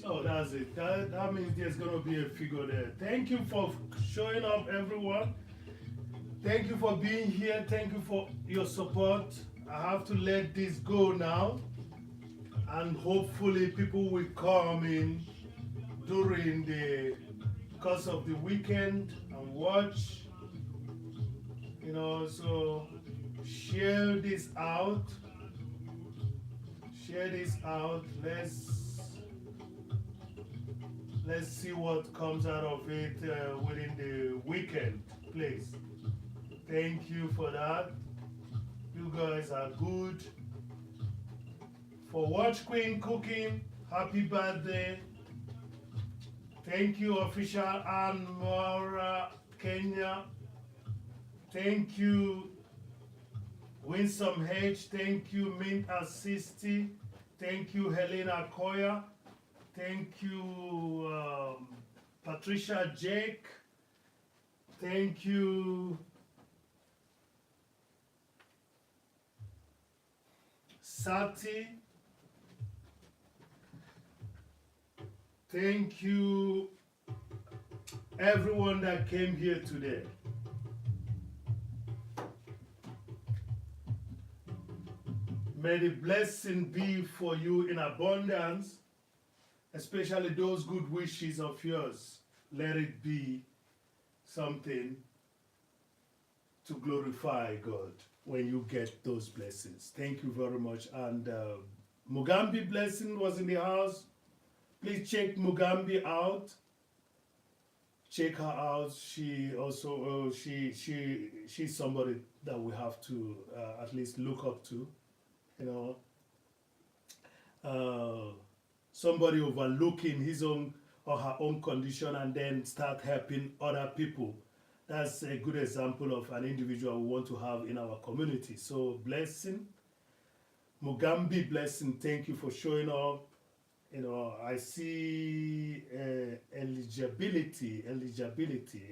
So that's it. That means there's going to be a figure there. Thank you for showing up, everyone. Thank you for being here. Thank you for your support. I have to let this go now, and hopefully people will come in during the course of the weekend and watch. So share this out. Share this out. Let's see what comes out of it within the weekend, please. Thank you for that. You guys are good. For Watch Queen Cooking, happy birthday. Thank you, Official Ann Mora, Kenya. Thank you, Winsome H. Thank you, Mint Assisti. Thank you, Helena Koya. Thank you, Patricia Jake. Thank you, Sati. Thank you, everyone that came here today. May the blessing be for you in abundance, especially those good wishes of yours. Let it be something to glorify God when you get those blessings. Thank you very much. And Mugambi blessing was in the house. Please check Mugambi out. Check her out. She also she's somebody that we have to at least look up to. Somebody overlooking his own or her own condition and then start helping other people. That's a good example of an individual we want to have in our community. So blessing, Mugambi blessing, thank you for showing up. I see eligibility,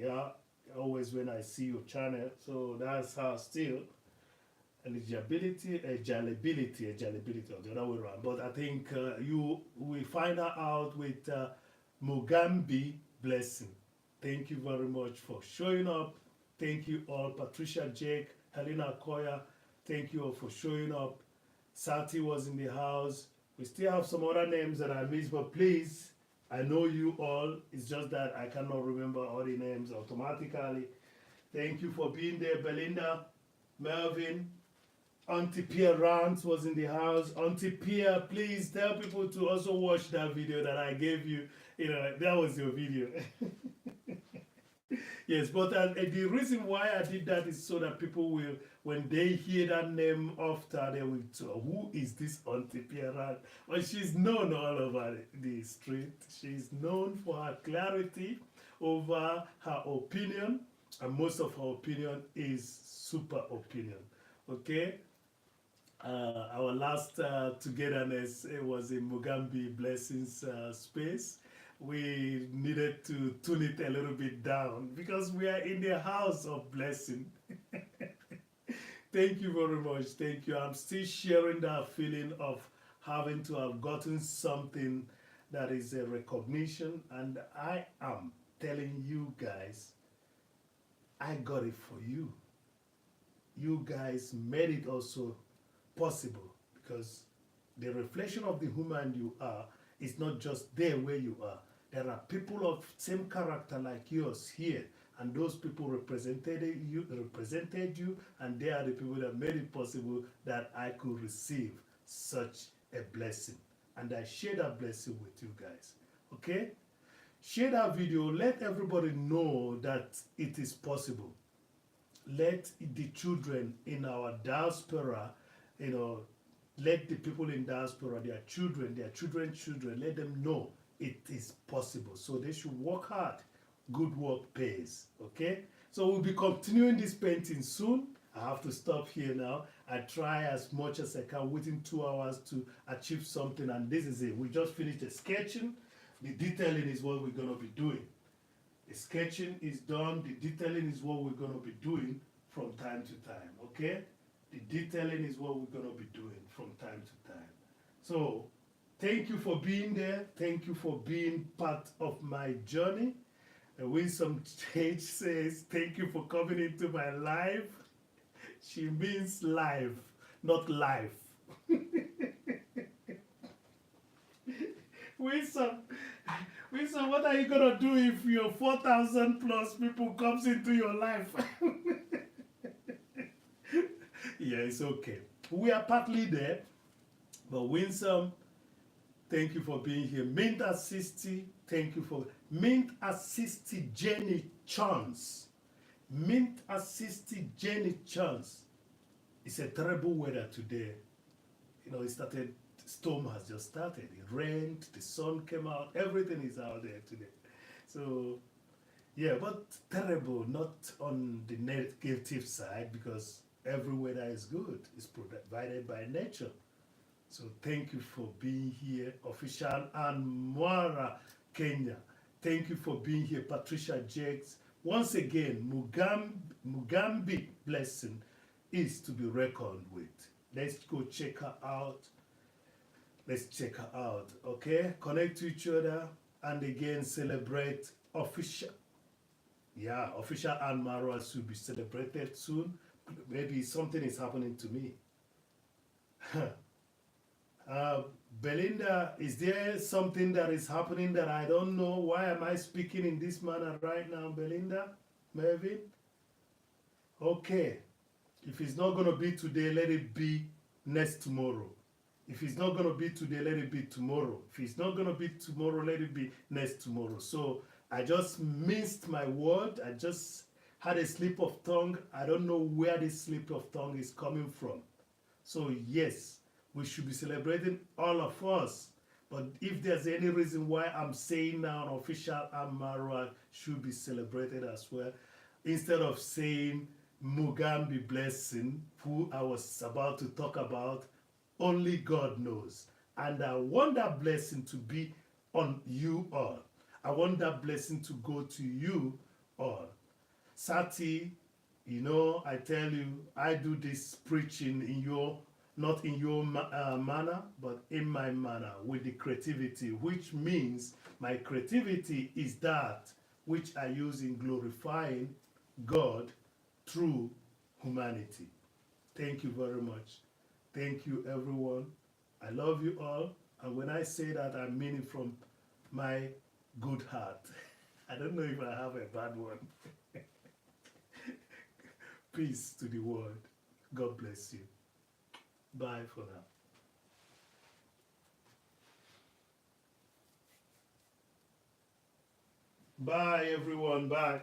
yeah, always when I see your channel. So that's how still eligibility, agilability, or the other way around. But I think you will find her out with Mugambi blessing. Thank you very much for showing up. Thank you all. Patricia Jake, Helena Koya, thank you all for showing up. Sati was in the house. We still have some other names that I missed, but please, I know you all. It's just that I cannot remember all the names automatically. Thank you for being there, Belinda, Melvin. Auntie Pierre Rance was in the house. Auntie Pierre, please tell people to also watch that video that I gave you. That was your video. Yes, but the reason why I did that is so that people will, when they hear that name after, they will say, who is this Auntie Pierre Rance? Well, she's known all over the street. She's known for her clarity over her opinion, and most of her opinion is super opinion. Okay? Our last togetherness was in Mugambi Blessings space. We needed to tune it a little bit down because we are in the house of blessing. Thank you very much. Thank you. I'm still sharing that feeling of having to have gotten something that is a recognition, and I am telling you guys, I got it for you. You guys made it also possible, because the reflection of the human you are is not just there where you are. There are people of same character like yours here, and those people represented you, and they are the people that made it possible that I could receive such a blessing. And I share that blessing with you guys. Okay? Share that video. Let everybody know that it is possible. Let the children in our diaspora, let the people in diaspora, their children, let them know it is possible. So they should work hard. Good work pays. Okay? So we'll be continuing this painting soon. I have to stop here now. I try as much as I can within 2 hours to achieve something, and this is it. We just finished the sketching. The detailing is what we're going to be doing. The sketching is done. The detailing is what we're going to be doing from time to time. Okay? The detailing is what we're going to be doing from time to time. So, thank you for being there. Thank you for being part of my journey. Winsome Change says, thank you for coming into my life. She means life. not life. Wilson, Wilson, what are you gonna do if your 4,000 plus people comes into your life? Yeah, it's okay. We are partly there, but Winsome, thank you for being here. Mint at 60, thank you for Mint at 60 Jenny Chance. Mint at 60 Jenny Chance. It's a terrible weather today. You know, it started, storm has just started. It rained, the sun came out, everything is out there today. So, yeah, but terrible, not on the negative side because every weather is good. It's provided by nature. So thank you for being here, Official and Mwara, Kenya. Thank you for being here, Patricia Jakes. Once again, Mugambi blessing is to be reckoned with. Let's go check her out. Let's check her out, okay? Connect to each other and again celebrate Official. Yeah, Official and Mara should be celebrated soon. Maybe something is happening to me. Belinda, is there something that is happening that I don't know? Why am I speaking in this manner right now, Belinda? Mervin? Okay. If it's not going to be today, let it be next tomorrow. If it's not going to be today, let it be tomorrow. If it's not going to be tomorrow, let it be next tomorrow. So I just missed my word. I just had a slip of tongue. I don't know where this slip of tongue is coming from. So yes, we should be celebrating all of us. But if there's any reason why I'm saying now Official Amara should be celebrated as well, instead of saying Mugambi blessing, who I was about to talk about, only God knows. And I want that blessing to be on you all. I want that blessing to go to you all. Sati, you know, I tell you, I do this preaching in your, not in your manner, but in my manner, with the creativity, which means my creativity is that which I use in glorifying God through humanity. Thank you very much. Thank you, everyone. I love you all. And when I say that, I mean it from my good heart. I don't know if I have a bad one. Peace to the world. God bless you. Bye for now. Bye, everyone. Bye.